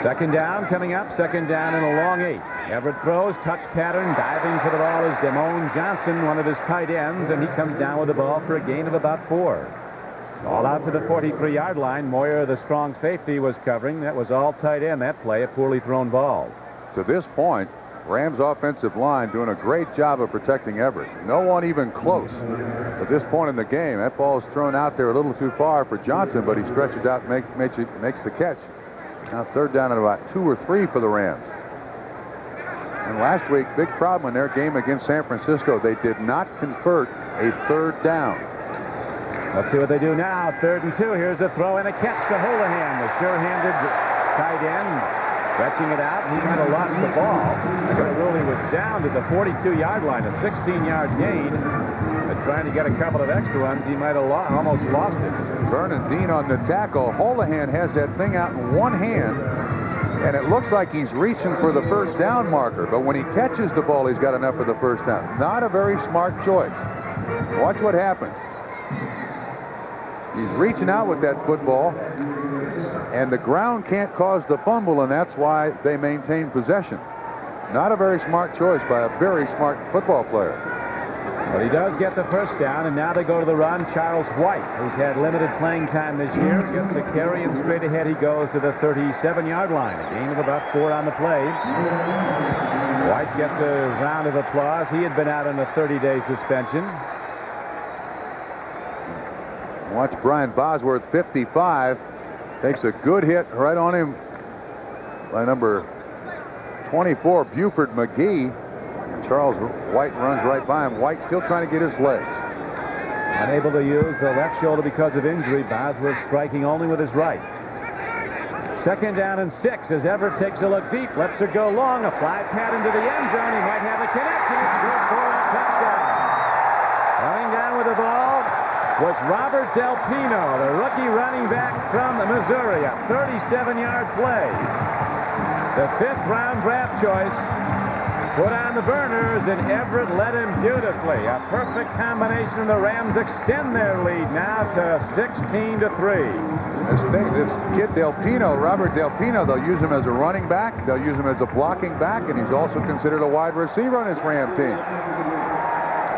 Second down coming up. Second down and a long 8. Everett throws, touch pattern, diving for the ball is Damone Johnson, one of his tight ends, and he comes down with the ball for a gain of about 4. All out to the 43-yard line. Moyer, the strong safety, was covering. That was all tight end, that play, a poorly thrown ball. To this point, Rams offensive line doing a great job of protecting Everett. No one even close. At this point in the game, that ball is thrown out there a little too far for Johnson, but he stretches out and makes the catch. Now third down at about 2 or 3 for the Rams. And last week, big problem in their game against San Francisco. They did not convert a third down. Let's see what they do now. 3rd and 2. Here's a throw and a catch to Holohan, the sure-handed tight end, stretching it out. He might have lost the ball. They're going to rule he was down to the 42-yard line, a 16-yard gain. But trying to get a couple of extra ones, he might have almost lost it. Vernon Dean on the tackle. Holohan has that thing out in one hand, and it looks like he's reaching for the first down marker. But when he catches the ball, he's got enough for the first down. Not a very smart choice. Watch what happens. He's reaching out with that football, and the ground can't cause the fumble, and that's why they maintain possession. Not a very smart choice by a very smart football player. But he does get the first down, and now they go to the run. Charles White, who's had limited playing time this year, gets a carry, and straight ahead he goes to the 37-yard line. A gain of about 4 on the play. White gets a round of applause. He had been out on a 30-day suspension. Watch Brian Bosworth, 55, takes a good hit right on him by number 24, Buford McGee. And Charles White runs right by him. White still trying to get his legs. Unable to use the left shoulder because of injury. Bosworth striking only with his right. Second down and 6 as Everett takes a look deep, lets it go long, a fly pat into the end zone. He might have a connection. It's good for a touchdown. Running down with the ball was Robert Del Pino, the rookie running back from Missouri. A 37-yard play. The 5th-round draft choice put on the burners, and Everett led him beautifully. A perfect combination. The Rams extend their lead now to 16-3. This kid Del Pino, Robert Del Pino, they'll use him as a running back. They'll use him as a blocking back, and he's also considered a wide receiver on this Ram team.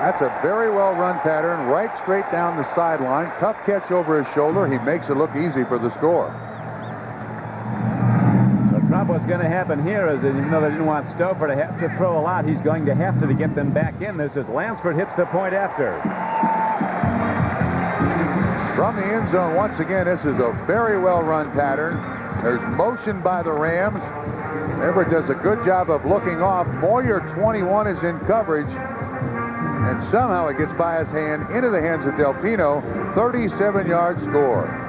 That's a very well-run pattern, right straight down the sideline. Tough catch over his shoulder. He makes it look easy for the score. So Trump, what's going to happen here is that even though they didn't want Stover to have to throw a lot, he's going to have to get them back in this as Lansford hits the point after. From the end zone, once again, this is a very well-run pattern. There's motion by the Rams. Everett does a good job of looking off. Moyer, 21, is in coverage. And somehow it gets by his hand into the hands of Delpino. 37-yard score.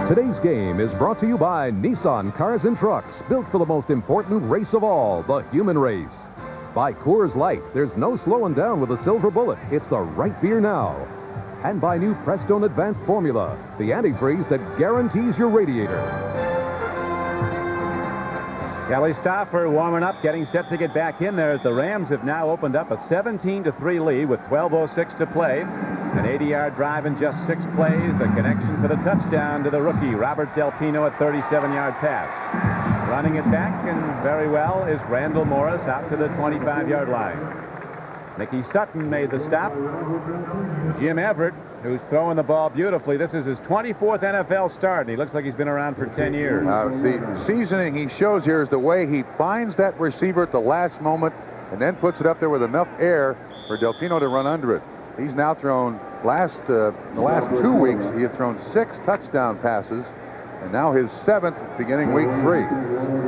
Today's game is brought to you by Nissan Cars and Trucks, built for the most important race of all, the human race. By Coors Light, there's no slowing down with a silver bullet. It's the right beer now. And by new Prestone Advanced Formula, the antifreeze that guarantees your radiator. Kelly Stauffer warming up, getting set to get back in there as the Rams have now opened up a 17-3 lead with 12:06 to play. An 80-yard drive in just 6 plays. The connection for the touchdown to the rookie, Robert Delpino, a 37-yard pass. Running it back, and very well, is Randall Morris out to the 25-yard line. Nicky Sutton made the stop. Jim Everett, who's throwing the ball beautifully. This is his 24th NFL start, and he looks like he's been around for 10 years. The seasoning he shows here is the way he finds that receiver at the last moment and then puts it up there with enough air for Delpino to run under it. He's now thrown, the last 2 weeks, he had thrown 6 touchdown passes, and now his 7th beginning week 3.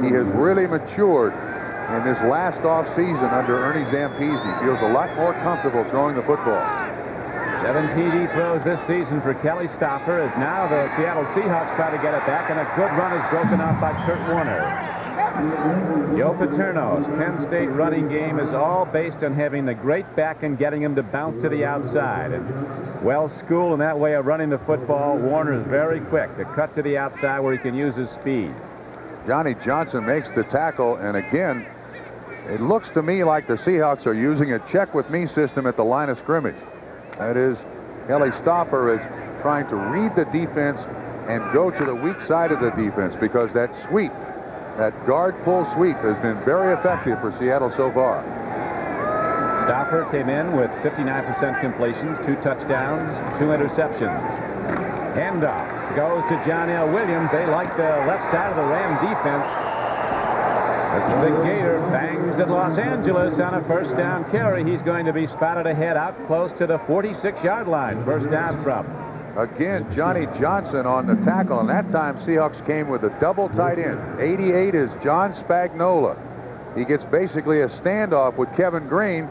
He has really matured in this last offseason under Ernie Zampese. He feels a lot more comfortable throwing the football. 7 TD throws this season for Kelly Stauffer as now the Seattle Seahawks try to get it back, and a good run is broken off by Kurt Warner. Joe Paterno's Penn State running game is all based on having the great back and getting him to bounce to the outside. And well-schooled in that way of running the football, Warner is very quick to cut to the outside where he can use his speed. Johnny Johnson makes the tackle, and again, it looks to me like the Seahawks are using a check-with-me system at the line of scrimmage. That is, Kelly Stauffer is trying to read the defense and go to the weak side of the defense, because that sweep, that guard pull sweep, has been very effective for Seattle so far. Stauffer came in with 59% completions, 2 touchdowns, 2 interceptions. Handoff goes to John L. Williams. They like the left side of the Ram defense. As the big Gator bangs at Los Angeles on a first down carry. He's going to be spotted ahead out close to the 46-yard line. First down from. Again, Johnny Johnson on the tackle, and that time Seahawks came with a double tight end. 88 is John Spagnola. He gets basically a standoff with Kevin Green,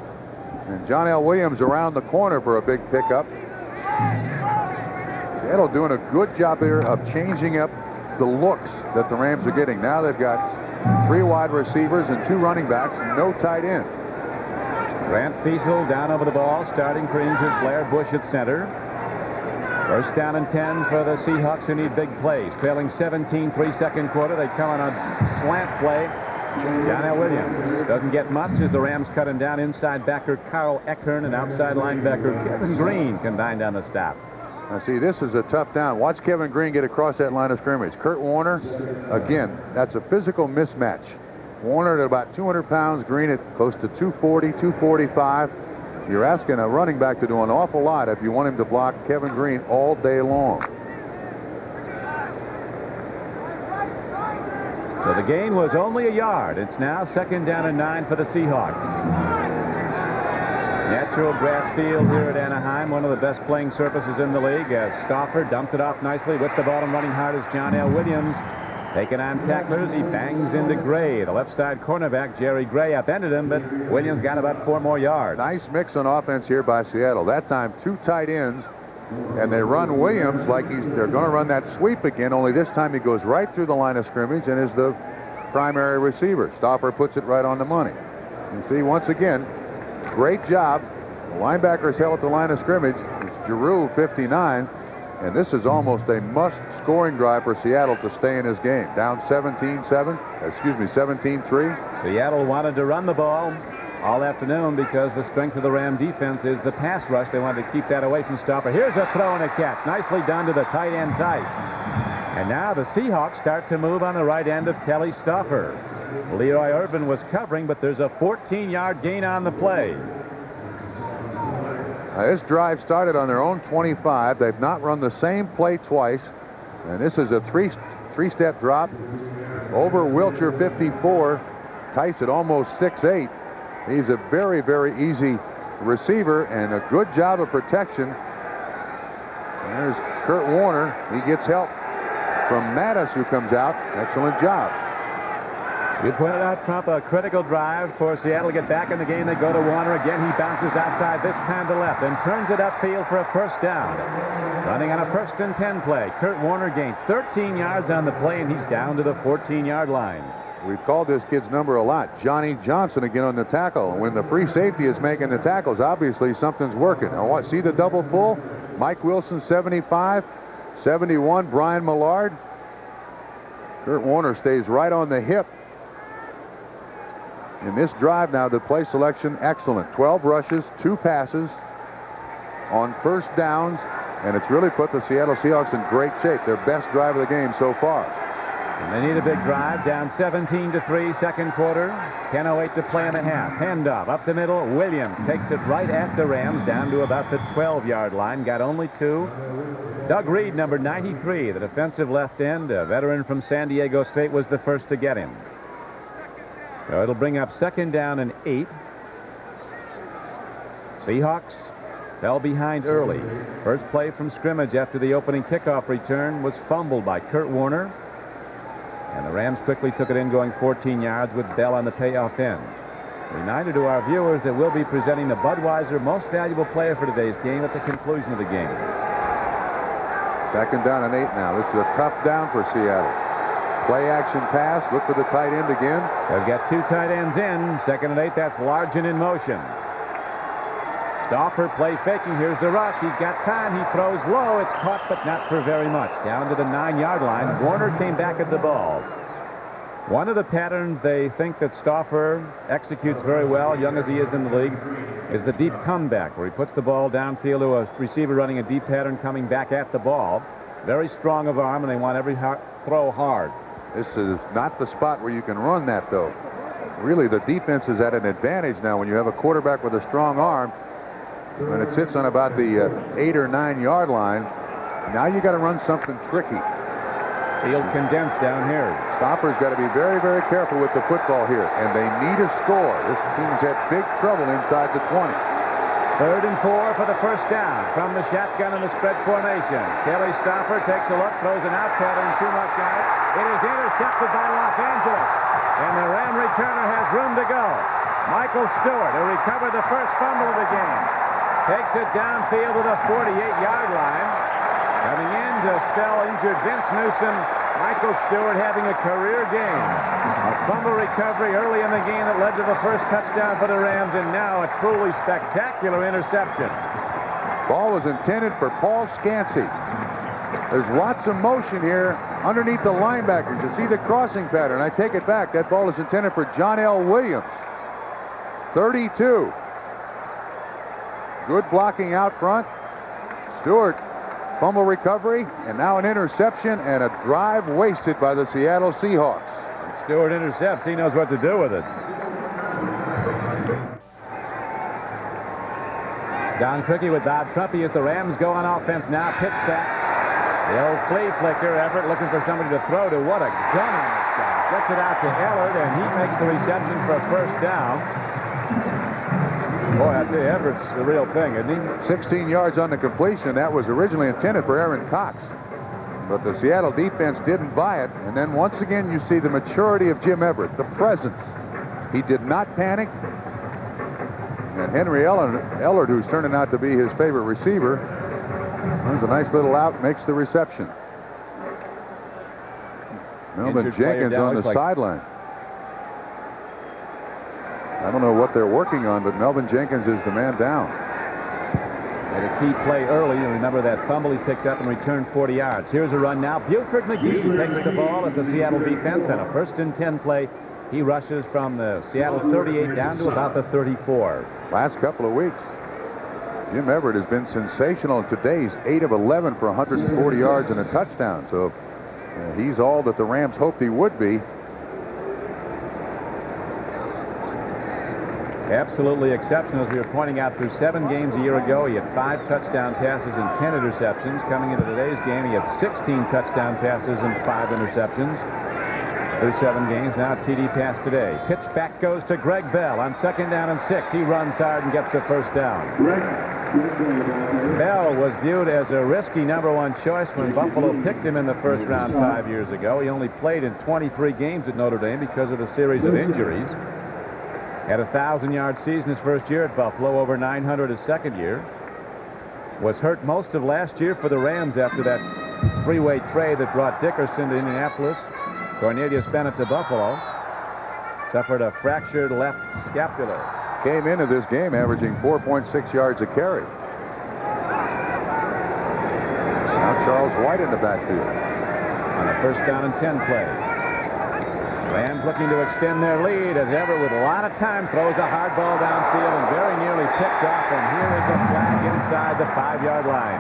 and John L. Williams around the corner for a big pickup. Seattle doing a good job here of changing up the looks that the Rams are getting. Now they've got 3 wide receivers and 2 running backs and no tight end. Grant Fiesel down over the ball, starting for injured Blair Bush at center. First down and 10 for the Seahawks, who need big plays. Trailing 17-3 second quarter. They come on a slant play. John L. Williams doesn't get much as the Rams cut him down. Inside backer Carl Eckern and outside linebacker Kevin Green combined down the stop. Now see, this is a tough down. Watch Kevin Green get across that line of scrimmage. Kurt Warner, again, that's a physical mismatch. Warner at about 200 pounds, Green at close to 240, 245. You're asking a running back to do an awful lot if you want him to block Kevin Green all day long. So the gain was only a yard. It's now 2nd down and 9 for the Seahawks. Natural grass field here at Anaheim, one of the best playing surfaces in the league, as Stauffer dumps it off nicely with the ball and running hard as John L. Williams. Taking on tacklers, he bangs into Gray. The left side cornerback, Jerry Gray, upended him, but Williams got about 4 more yards. Nice mix on offense here by Seattle. That time 2 tight ends, and they run Williams like they're going to run that sweep again, only this time he goes right through the line of scrimmage and is the primary receiver. Stauffer puts it right on the money. You see, once again, great job. The linebackers held at the line of scrimmage. It's Giroux, 59. And this is almost a must-scoring drive for Seattle to stay in this game. Down 17-3. Seattle wanted to run the ball all afternoon because the strength of the Ram defense is the pass rush. They wanted to keep that away from Stauffer. Here's a throw and a catch. Nicely done to the tight end Tice. And now the Seahawks start to move on the right end of Kelly Stauffer. Leroy Irvin was covering, but there's a 14-yard gain on the play. This drive started on their own 25. They've not run the same play twice. And this is a three-step drop over Wilcher, 54. Tice at almost 6'8". He's a very, very easy receiver and a good job of protection. There's Kurt Warner. He gets help from Mattis, who comes out. Excellent job. You pointed out, Trump, a critical drive for Seattle to get back in the game. They go to Warner again. He bounces outside, this time to left, and turns it upfield for a first down. Running on a 1st and 10 play. Kurt Warner gains 13 yards on the play, and he's down to the 14-yard line. We've called this kid's number a lot. Johnny Johnson again on the tackle. When the free safety is making the tackles, obviously something's working. Now, see the double pull? Mike Wilson, 75. 71, Brian Millard. Kurt Warner stays right on the hip. In this drive now, the play selection, excellent. 12 rushes, 2 passes on first downs, and it's really put the Seattle Seahawks in great shape. Their best drive of the game so far. And they need a big drive, down 17-3, second quarter. 10:08 to play in the half. Handoff up the middle. Williams takes it right at the Rams, down to about the 12-yard line. Got only 2. Doug Reed, number 93, the defensive left end, a veteran from San Diego State, was the first to get him. So it'll bring up 2nd down and 8. Seahawks fell behind early. First play from scrimmage after the opening kickoff return was fumbled by Kurt Warner. And the Rams quickly took it in, going 14 yards with Bell on the payoff end. Reminder to our viewers that we'll be presenting the Budweiser Most Valuable Player for today's game at the conclusion of the game. 2nd down and 8 now. This is a tough down for Seattle. Play action pass. Look for the tight end again. They've got 2 tight ends in. 2nd and 8. That's Largent in motion. Stauffer play faking. Here's the rush. He's got time. He throws low. It's caught, but not for very much. Down to the 9-yard line. Warner came back at the ball. One of the patterns they think that Stauffer executes very well, young as he is in the league, is the deep comeback, where he puts the ball downfield to a receiver running a deep pattern coming back at the ball. Very strong of arm, and they want every throw hard. This is not the spot where you can run that, though. Really, the defense is at an advantage now when you have a quarterback with a strong arm. When it sits on about the 8 or 9-yard line, now you got to run something tricky. Field condensed down here. Stauffer's got to be very, very careful with the football here, and they need a score. This team's had big trouble inside the 20. 3rd and 4 for the first down from the shotgun in the spread formation. Kelly Stauffer takes a look, throws an out pattern too much on it. It is intercepted by Los Angeles, and the Ram returner has room to go. Michael Stewart, who recovered the first fumble of the game, takes it downfield to the 48-yard line. Coming in to spell injured Vince Newsom, Michael Stewart having a career game. A fumble recovery early in the game that led to the first touchdown for the Rams, and now a truly spectacular interception. Ball was intended for Paul Scansey. There's lots of motion here underneath the linebackers. You see the crossing pattern. I take it back. That ball is intended for John L. Williams. 32. Good blocking out front. Stewart, fumble recovery, and now an interception and a drive wasted by the Seattle Seahawks. Stewart intercepts. He knows what to do with it. Don Criqui with Bob Trumpy as the Rams go on offense now. Pitch back. The old flea flicker. Everett looking for somebody to throw to. What a gun on this guy. Gets it out to Ellard, and he makes the reception for a first down. Boy, I tell you, Everett's the real thing, isn't he? 16 yards on the completion. That was originally intended for Aaron Cox. But the Seattle defense didn't buy it. And then once again, you see the maturity of Jim Everett, the presence. He did not panic. And Henry Ellard, who's turning out to be his favorite receiver, runs a nice little out, makes the reception. Melvin Jenkins on the sideline. I don't know what they're working on, but Melvin Jenkins is the man down. Had a key play early. You remember that fumble he picked up and returned 40 yards. Here's a run now. Buford McGee takes the ball at the Seattle defense, and a 1st and 10 play. He rushes from the Seattle 38 down to about the 34. Last couple of weeks, Jim Everett has been sensational. Today's 8 of 11 for 140 yards and a touchdown. So he's all that the Rams hoped he would be. Absolutely exceptional, as we were pointing out, through 7 games a year ago. He had 5 touchdown passes and 10 interceptions. Coming into today's game, he had 16 touchdown passes and 5 interceptions. Through 7 games. Now TD pass today. Pitch back goes to Greg Bell on 2nd down and 6. He runs hard and gets the first down. Bell was viewed as a risky #1 choice when Buffalo picked him in the first round 5 years ago. He only played in 23 games at Notre Dame because of a series of injuries. Had a 1,000-yard season his first year at Buffalo, over 900 his second year. Was hurt most of last year for the Rams after that three-way trade that brought Dickerson to Indianapolis. Cornelius Bennett to Buffalo. Suffered a fractured left scapula. Came into this game averaging 4.6 yards a carry. Now Charles White in the backfield. On a first down and 10 play. Rams looking to extend their lead as Everett, with a lot of time, throws a hard ball downfield and very nearly picked off. And here is a flag inside the 5-yard line.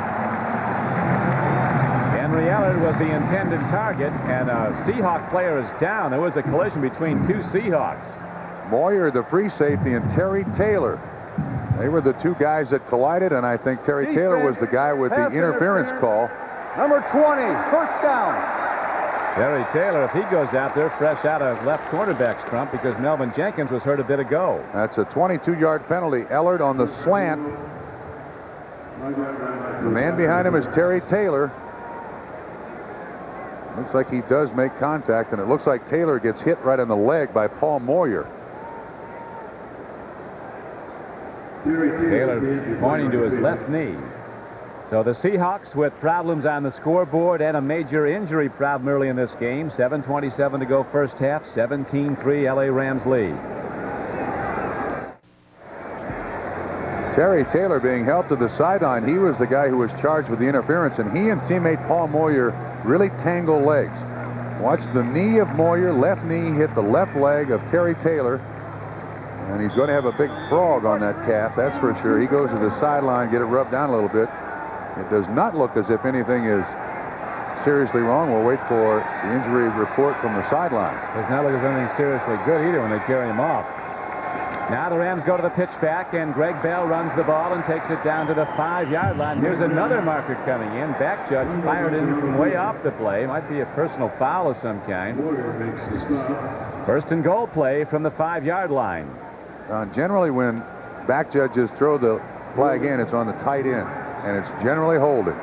Henry Ellard was the intended target, and a Seahawk player is down. There was a collision between two Seahawks. Moyer, the free safety, and Terry Taylor. They were the two guys that collided, and I think Terry Taylor was the guy with the interference call. Number 20, first down. Terry Taylor, if he goes out there fresh out of left quarterback's trump because Melvin Jenkins was hurt a bit ago. That's a 22-yard penalty. Ellard on the slant. The man behind him is Terry Taylor. Looks like he does make contact, and it looks like Taylor gets hit right in the leg by Paul Moyer. Taylor pointing to his left knee. So the Seahawks with problems on the scoreboard and a major injury problem early in this game. 7:27 to go first half. 17-3 LA Rams lead. Terry Taylor being helped to the sideline. He was the guy who was charged with the interference, and he and teammate Paul Moyer really tangle legs. Watch the knee of Moyer, left knee hit the left leg of Terry Taylor, and he's going to have a big frog on that calf, that's for sure. He goes to the sideline, get it rubbed down a little bit. It does not look as if anything is seriously wrong. We'll wait for the injury report from the sideline. Does not look as anything seriously good either when they carry him off. Now the Rams go to the pitch back, and Greg Bell runs the ball and takes it down to the 5-yard line. Here's another marker coming in. Back judge fired in from way off the play. Might be a personal foul of some kind. First and goal play from the 5-yard line. Generally, when back judges throw the flag in, it's on the tight end, and it's generally holding.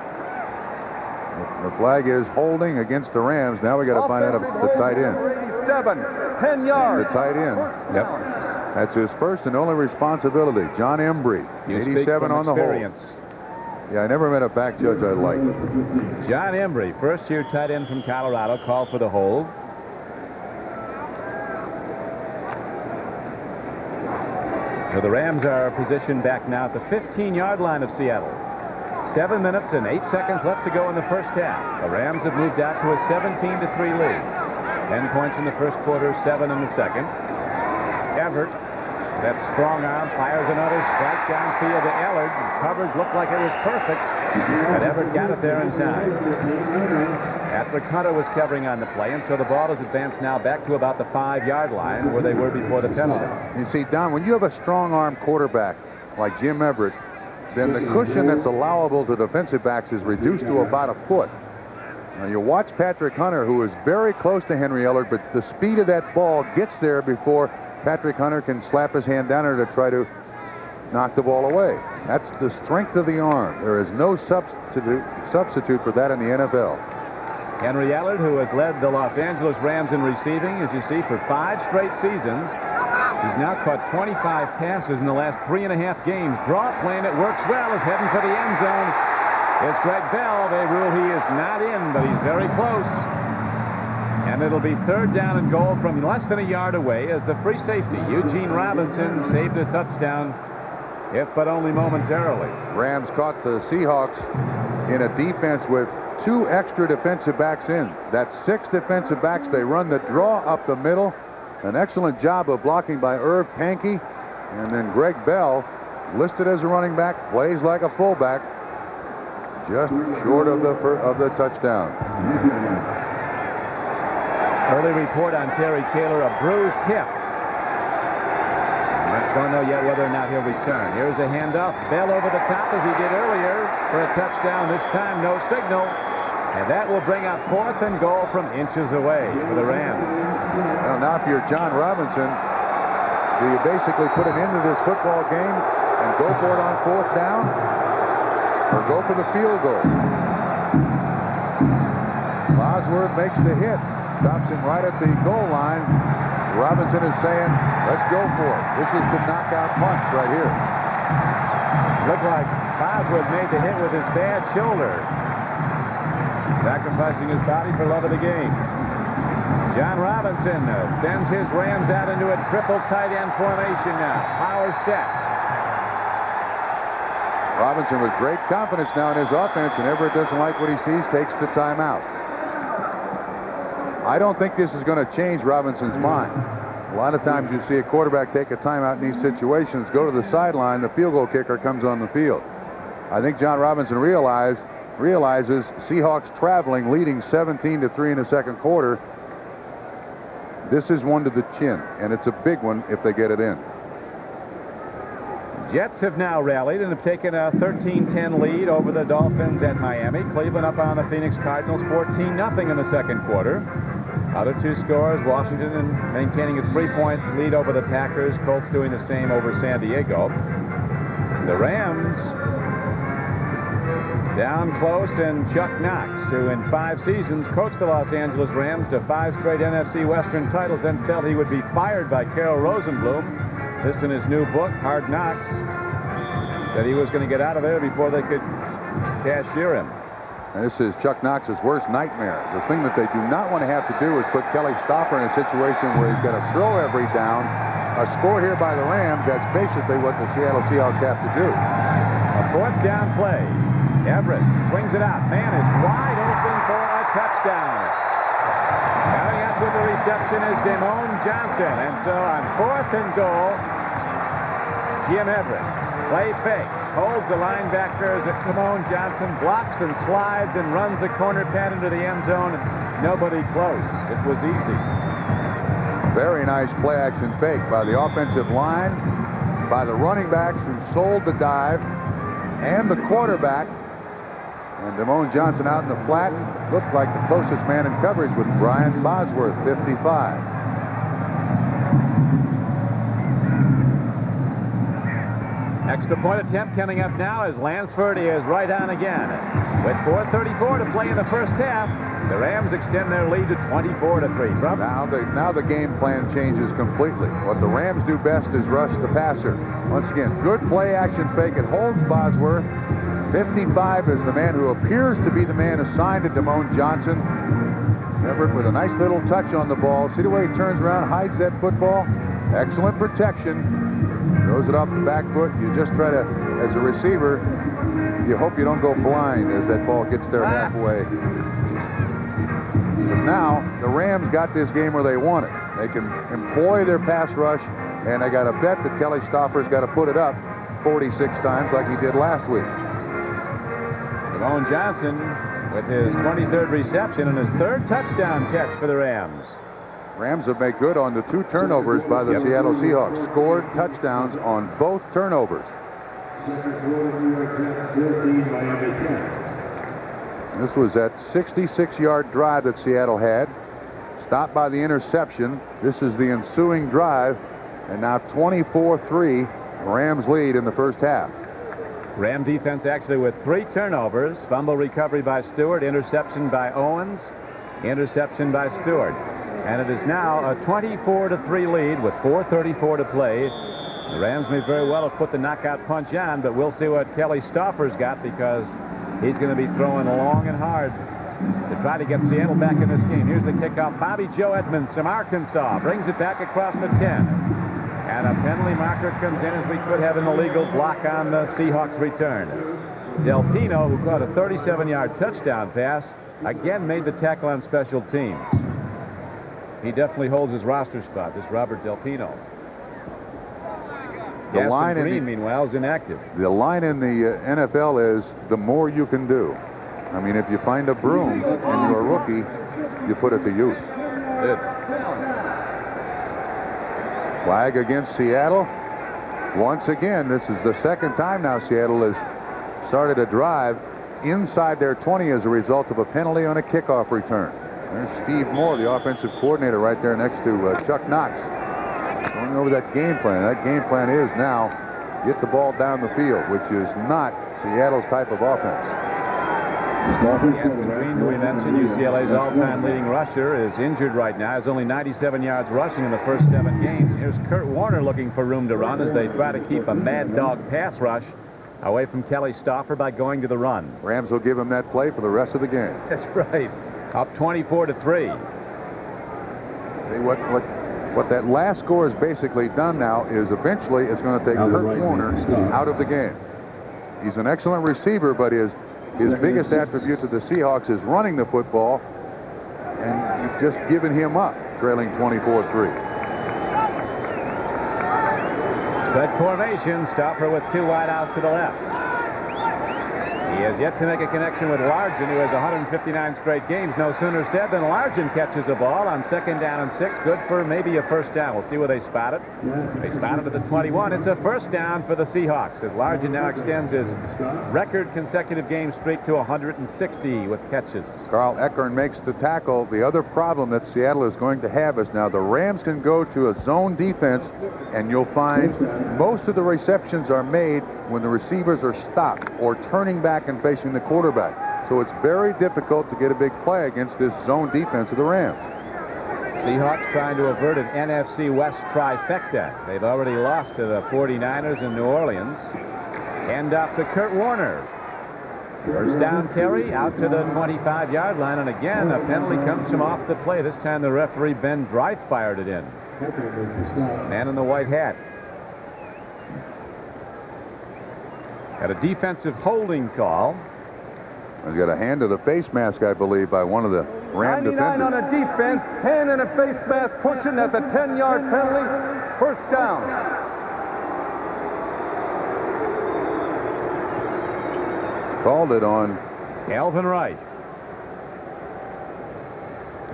The flag is holding against the Rams. Now we got to find out if it's the tight end. 87, 10 yards. The tight end. Yep. That's his first and only responsibility. John Embry, 87 on the hold. Yeah, I never met a back judge I liked. John Embry, first-year tight end from Colorado, called for the hold. So the Rams are positioned back now at the 15-yard line of Seattle. 7 minutes and 8 seconds left to go in the first half. The Rams have moved out to a 17-3 lead. 10 points in the first quarter, 7 in the second. Everett, that strong arm, fires another strike downfield to Ellard. Coverage looked like it was perfect, but Everett got it there in time. Patrick Hunter was covering on the play, and so the ball is advanced now back to about the 5-yard line where they were before the penalty. You see, Don, when you have a strong-arm quarterback like Jim Everett, then the cushion that's allowable to defensive backs is reduced to about a foot. Now, you watch Patrick Hunter, who is very close to Henry Ellard, but the speed of that ball gets there before Patrick Hunter can slap his hand down there to try to knock the ball away. That's the strength of the arm. There is no substitute for that in the NFL. Henry Ellard, who has led the Los Angeles Rams in receiving, as you see, for 5 straight seasons. He's now caught 25 passes in the last 3.5 games. Draw play, and it works well. Is heading for the end zone. It's Greg Bell. They rule he is not in, but he's very close. And it'll be 3rd down and goal from less than a yard away as the free safety, Eugene Robinson, saved a touchdown, if but only momentarily. Rams caught the Seahawks in a defense with 2 extra defensive backs in. That's 6 defensive backs. They run the draw up the middle. An excellent job of blocking by Irv Pankey. And then Greg Bell, listed as a running back, plays like a fullback, just short of the touchdown. Early report on Terry Taylor, a bruised hip. Don't know yet whether or not he'll return. Here's a handoff. Bell over the top as he did earlier for a touchdown. This time, no signal. And that will bring up 4th and goal from inches away for the Rams. Well, now if you're John Robinson, do you basically put an end to this football game and go for it on 4th down, or go for the field goal. Bosworth makes the hit, stops him right at the goal line. Robinson is saying, let's go for it. This is the knockout punch right here. Looked like Bosworth made the hit with his bad shoulder, sacrificing his body for love of the game. John Robinson sends his Rams out into a triple tight end formation now. Power set. Robinson with great confidence now in his offense, and Everett doesn't like what he sees, takes the timeout. I don't think this is going to change Robinson's mind. A lot of times you see a quarterback take a timeout in these situations, go to the sideline, the field goal kicker comes on the field. I think John Robinson realizes Seahawks traveling, leading 17-3 in the second quarter. This is one to the chin, and it's a big one if they get it in. Jets have now rallied and have taken a 13-10 lead over the Dolphins at Miami. Cleveland up on the Phoenix Cardinals 14-0 in the second quarter. Other two scores, Washington maintaining a 3-point lead over the Packers. Colts doing the same over San Diego. The Rams down close, and Chuck Knox, who in 5 seasons coached the Los Angeles Rams to 5 straight NFC Western titles, then felt he would be fired by Carroll Rosenblum. This in his new book, Hard Knocks, said he was going to get out of there before they could cashier him. And this is Chuck Knox's worst nightmare. The thing that they do not want to have to do is put Kelly Stopper in a situation where he's got to throw every down. A score here by the Rams, that's basically what the Seattle Seahawks have to do. A 4th down play. Everett swings it out. Man is wide open for a touchdown. Coming up with the reception is Damone Johnson. And so on 4th and goal, Jim Everett. Play fakes, holds the linebackers at Damone Johnson, blocks and slides and runs a corner pad into the end zone. Nobody close. It was easy. Very nice play action fake by the offensive line, by the running backs who sold the dive, and the quarterback. And Damone Johnson out in the flat looked like the closest man in coverage with Brian Bosworth, 55. Extra point attempt coming up now as Lansford is right on again. With 4:34 to play in the first half, the Rams extend their lead to 24-3. Now the game plan changes completely. What the Rams do best is rush the passer. Once again, good play action fake. It holds Bosworth. 55 is the man who appears to be the man assigned to Damone Johnson. Everett with a nice little touch on the ball. See the way he turns around, hides that football. Excellent protection. Throws it off the back foot. You just try to, as a receiver, you hope you don't go blind as that ball gets there halfway. But now, the Rams got this game where they want it. They can employ their pass rush, and they got to bet that Kelly Stopper's got to put it up 46 times like he did last week. Damone Johnson with his 23rd reception and his 3rd touchdown catch for the Rams. Rams have made good on the 2 turnovers by the Seattle Seahawks. Scored touchdowns on both turnovers. This was that 66-yard drive that Seattle had. Stopped by the interception. This is the ensuing drive. And now 24-3. Rams lead in the first half. Ram defense actually with 3 turnovers. Fumble recovery by Stewart. Interception by Owens. Interception by Stewart. And it is now a 24-3 lead with 4:34 to play. The Rams may very well have put the knockout punch on, but we'll see what Kelly Stopper's got, because he's going to be throwing long and hard to try to get Seattle back in this game. Here's the kickoff. Bobby Joe Edmonds from Arkansas brings it back across the 10. And a penalty marker comes in, as we could have an illegal block on the Seahawks return. Del Pino, who caught a 37-yard touchdown pass, again made the tackle on special teams. He definitely holds his roster spot, this Robert Del Pino. The line Green, meanwhile, is inactive. The line in the NFL is the more you can do. I mean, if you find a broom and you're a rookie, you put it to use. That's it. Flag against Seattle. Once again, this is the second time now Seattle has started a drive inside their 20 as a result of a penalty on a kickoff return. There's Steve Moore, the offensive coordinator, right there next to Chuck Knox, going over that game plan. That game plan is now get the ball down the field, which is not Seattle's type of offense. Gaston Green, who we mentioned, UCLA's all-time leading rusher, is injured right now. Has only 97 yards rushing in the first 7 games. Here's Kurt Warner looking for room to run as they try to keep a mad dog pass rush away from Kelly Stauffer by going to the run. Rams will give him that play for the rest of the game. That's right. Up 24-3. See what that last score has basically done now is eventually it's going to take Kurt Warner out of the game. He's an excellent receiver, but his biggest attribute to the Seahawks is running the football, and you've just given him up, trailing 24-3. Spread formation. Stauffer with 2 wide outs to the left. He has yet to make a connection with Largent, who has 159 straight games. No sooner said than Largent catches a ball on 2nd down and 6. Good for maybe a first down. We'll see where they spot it. They spot it at the 21. It's a first down for the Seahawks as Largent now extends his record consecutive game streak to 160 with catches. Carl Eckern makes the tackle. The other problem that Seattle is going to have is now the Rams can go to a zone defense, and you'll find most of the receptions are made when the receivers are stopped or turning back and facing the quarterback. So it's very difficult to get a big play against this zone defense of the Rams. Seahawks trying to avert an NFC West trifecta. They've already lost to the 49ers in New Orleans. Hand off to Kurt Warner. First down carry out to the 25-yard line, and again a penalty comes from off the play. This time the referee Ben Dreith fired it in. Man in the white hat. Got a defensive holding call. He's got a hand to the face mask, I believe, by one of the Ram 99 defenders. on a defense, hand and a face mask, pushing at the 10-yard penalty. First down. Called it on Alvin Wright.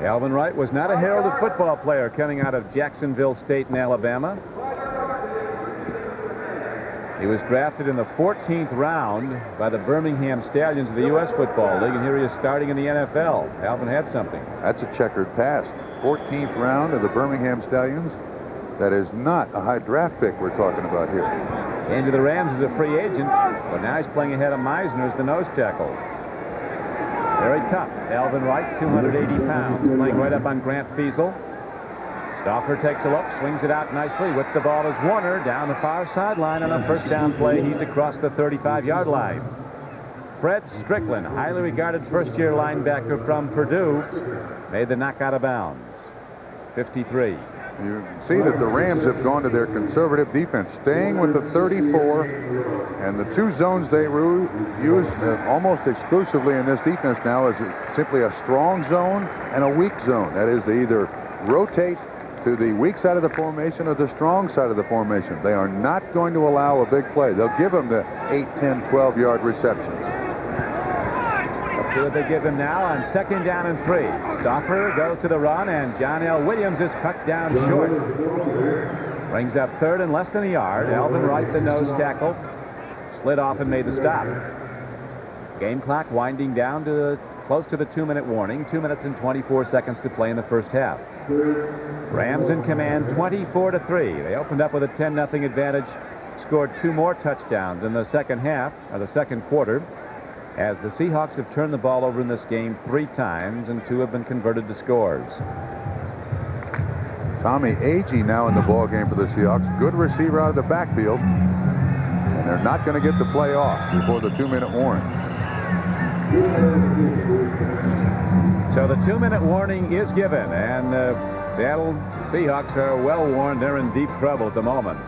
Alvin Wright was not a heralded football player coming out of Jacksonville State in Alabama. He was drafted in the 14th round by the Birmingham Stallions of the U.S. Football League, and here he is starting in the NFL. Alvin had something. That's a checkered past. 14th round of the Birmingham Stallions. That is not a high draft pick we're talking about here. Into the Rams as a free agent, but now he's playing ahead of Meisner as the nose tackle. Very tough. Alvin Wright, 280 pounds, playing right up on Grant Fiesel. Stauffer takes a look, swings it out nicely. With the ball is Warner down the far sideline on a first down play. He's across the 35-yard line. Fred Strickland, highly regarded first-year linebacker from Purdue, made the knock out of bounds. 53. You see that the Rams have gone to their conservative defense, staying with the 34, and the 2 zones they use almost exclusively in this defense now is simply a strong zone and a weak zone. That is, they either rotate to the weak side of the formation or the strong side of the formation. They are not going to allow a big play. They'll give them the 8, 10, 12-yard receptions. Let's see what they give him now on 2nd down and 3. Stauffer goes to the run, and John L. Williams is cut down short. Brings up 3rd and less than a yard. Alvin Wright, the nose tackle, slid off and made the stop. Game clock winding down to close to the 2-minute warning. 2 minutes and 24 seconds to play in the first half. Rams in command 24-3. They opened up with a 10-0 advantage, scored 2 more touchdowns in the second half, or the second quarter, as the Seahawks have turned the ball over in this game 3 times, and 2 have been converted to scores. Tommy Agee now in the ball game for the Seahawks. Good receiver out of the backfield, and they're not going to get the play off before the 2-minute warning. So the 2-minute warning is given, and Seattle Seahawks are well warned. They're in deep trouble at the moment.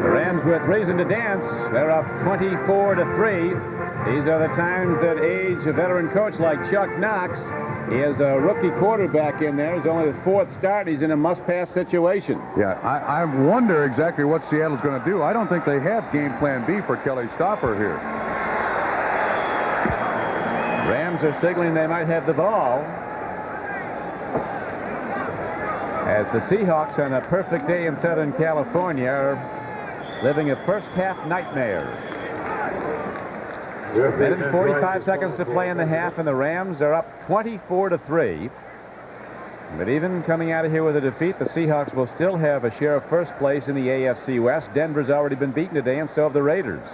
The Rams with reason to dance. They're up 24-3. These are the times that age a veteran coach like Chuck Knox. He has a rookie quarterback in there. It's only his 4th start. He's in a must-pass situation. Yeah, I wonder exactly what Seattle's going to do. I don't think they have game plan B for Kelly Stauffer here. Rams are signaling they might have the ball, as the Seahawks on a perfect day in Southern California are living a first-half nightmare. Minute and 45 seconds to play in the half, and the Rams are up 24-3. But even coming out of here with a defeat, the Seahawks will still have a share of first place in the AFC West. Denver's already been beaten today, and so have the Raiders.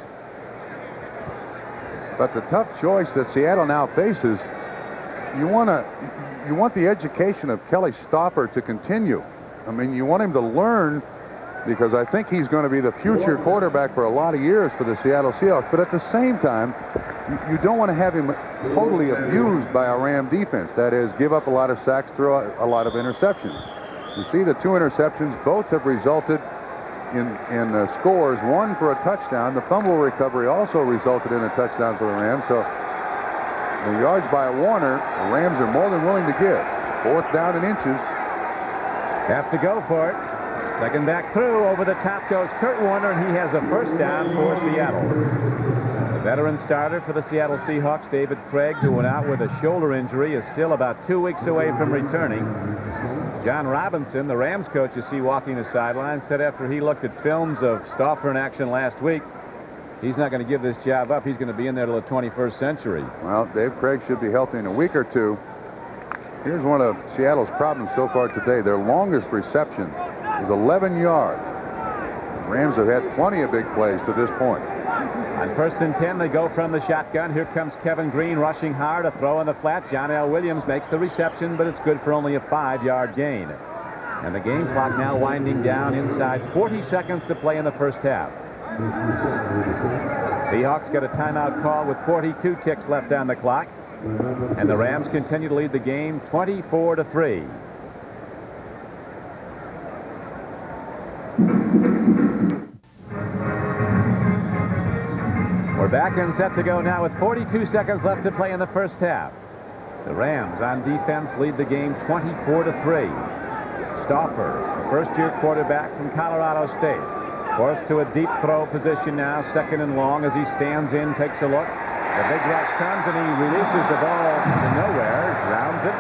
But the tough choice that Seattle now faces, you want the education of Kelly Stoffer to continue. I mean, you want him to learn, because I think he's going to be the future quarterback for a lot of years for the Seattle Seahawks. But at the same time, you don't want to have him totally abused by a Ram defense. That is, give up a lot of sacks, throw a lot of interceptions. You see the 2 interceptions, both have resulted in scores, one for a touchdown. The fumble recovery also resulted in a touchdown for the Rams. So the yards by Warner, the Rams are more than willing to give. 4th down and inches. Have to go for it. Second back through. Over the top goes Kurt Warner, and he has a first down for Seattle. The veteran starter for the Seattle Seahawks, David Craig, who went out with a shoulder injury, is still about 2 weeks away from returning. John Robinson, the Rams coach, you see walking the sideline, said after he looked at films of Stoffer in action last week, he's not going to give this job up. He's going to be in there till the 21st century. Well, Dave Craig should be healthy in a week or two. Here's one of Seattle's problems so far today. Their longest reception is 11 yards. The Rams have had plenty of big plays to this point. On 1st and 10, they go from the shotgun. Here comes Kevin Green rushing hard. A throw in the flat. John L. Williams makes the reception, but it's good for only a 5-yard gain. And the game clock now winding down inside 40 seconds to play in the first half. Seahawks get a timeout call with 42 ticks left on the clock. And the Rams continue to lead the game 24-3. We're back and set to go now with 42 seconds left to play in the first half. The Rams on defense lead the game 24-3. Stoffer, a first-year quarterback from Colorado State, forced to a deep throw position now, 2nd and long, as he stands in, takes a look. The big rush comes, and he releases the ball to nowhere, grounds it.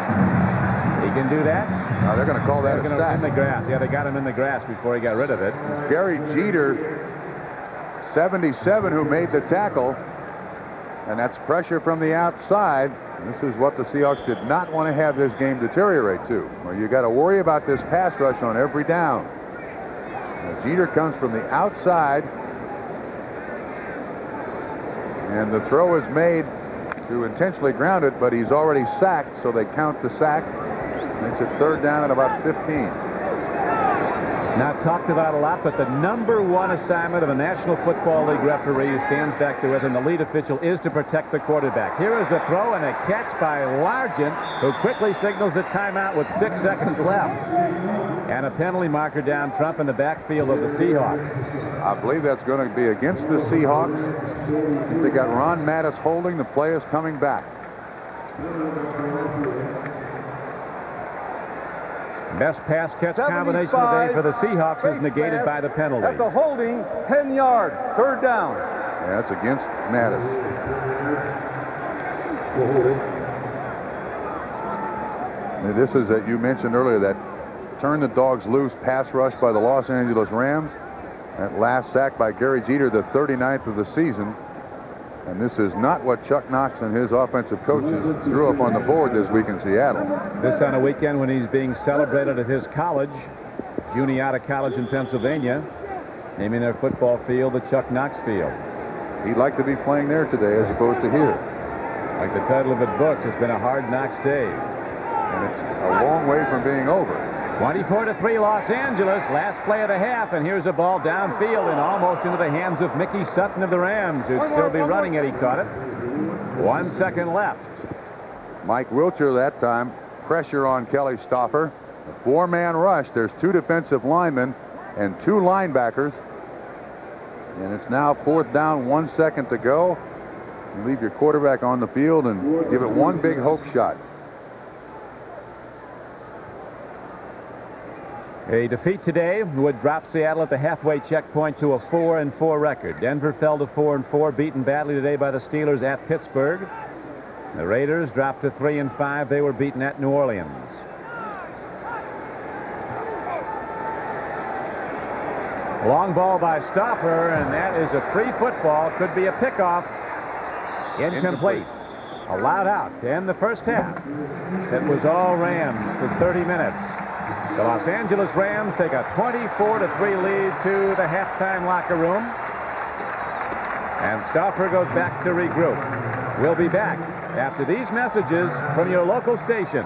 He can do that. Now they're going to call that a sack. In the grass. Yeah, they got him in the grass before he got rid of it. It's Gary Jeter, 77, who made the tackle, and that's pressure from the outside. This is what the Seahawks did not want to have this game deteriorate to, where you got to worry about this pass rush on every down. Now, Jeter comes from the outside, and the throw is made to intentionally ground it, but he's already sacked, so they count the sack. Makes it 3rd down and about 15. Not talked about a lot, but the #1 assignment of a National Football League referee who stands back there with him, the lead official, is to protect the quarterback. Here is a throw and a catch by Largent, who quickly signals a timeout with 6 seconds left. And a penalty marker down Trump in the backfield of the Seahawks. I believe that's going to be against the Seahawks. They got Ron Mattis holding. The play is coming back. Best pass catch combination today for the Seahawks is negated by the penalty. That's a holding, 10 yards, 3rd down. Yeah, that's against Mattis. This is that you mentioned earlier, that turn the dogs loose pass rush by the Los Angeles Rams. That last sack by Gary Jeter, the 39th of the season. And this is not what Chuck Knox and his offensive coaches threw up on the board this week in Seattle. This on a weekend when he's being celebrated at his college, Juniata College in Pennsylvania, naming their football field the Chuck Knox Field. He'd like to be playing there today as opposed to here. Like the title of his book, it's been a hard Knox day. And it's a long way from being over. 24-3 Los Angeles, last play of the half, and here's a ball downfield and almost into the hands of Mickey Sutton of the Rams, who'd still be running it. He caught it. 1 second left. Mike Wilcher that time. Pressure on Kelly Stoffer. A 4-man rush. There's 2 defensive linemen and 2 linebackers. And it's now 4th down, 1 second to go. You leave your quarterback on the field and give it one big hope shot. A defeat today would drop Seattle at the halfway checkpoint to a 4-4 record. Denver fell to 4-4, beaten badly today by the Steelers at Pittsburgh. The Raiders dropped to 3-5. They were beaten at New Orleans. Long ball by Stoffer, and that is a free football. Could be a pickoff. Incomplete. allowed out to end the first half. It was all Rams for 30 minutes. The Los Angeles Rams take a 24-3 lead to the halftime locker room. And Stauffer goes back to regroup. We'll be back after these messages from your local station.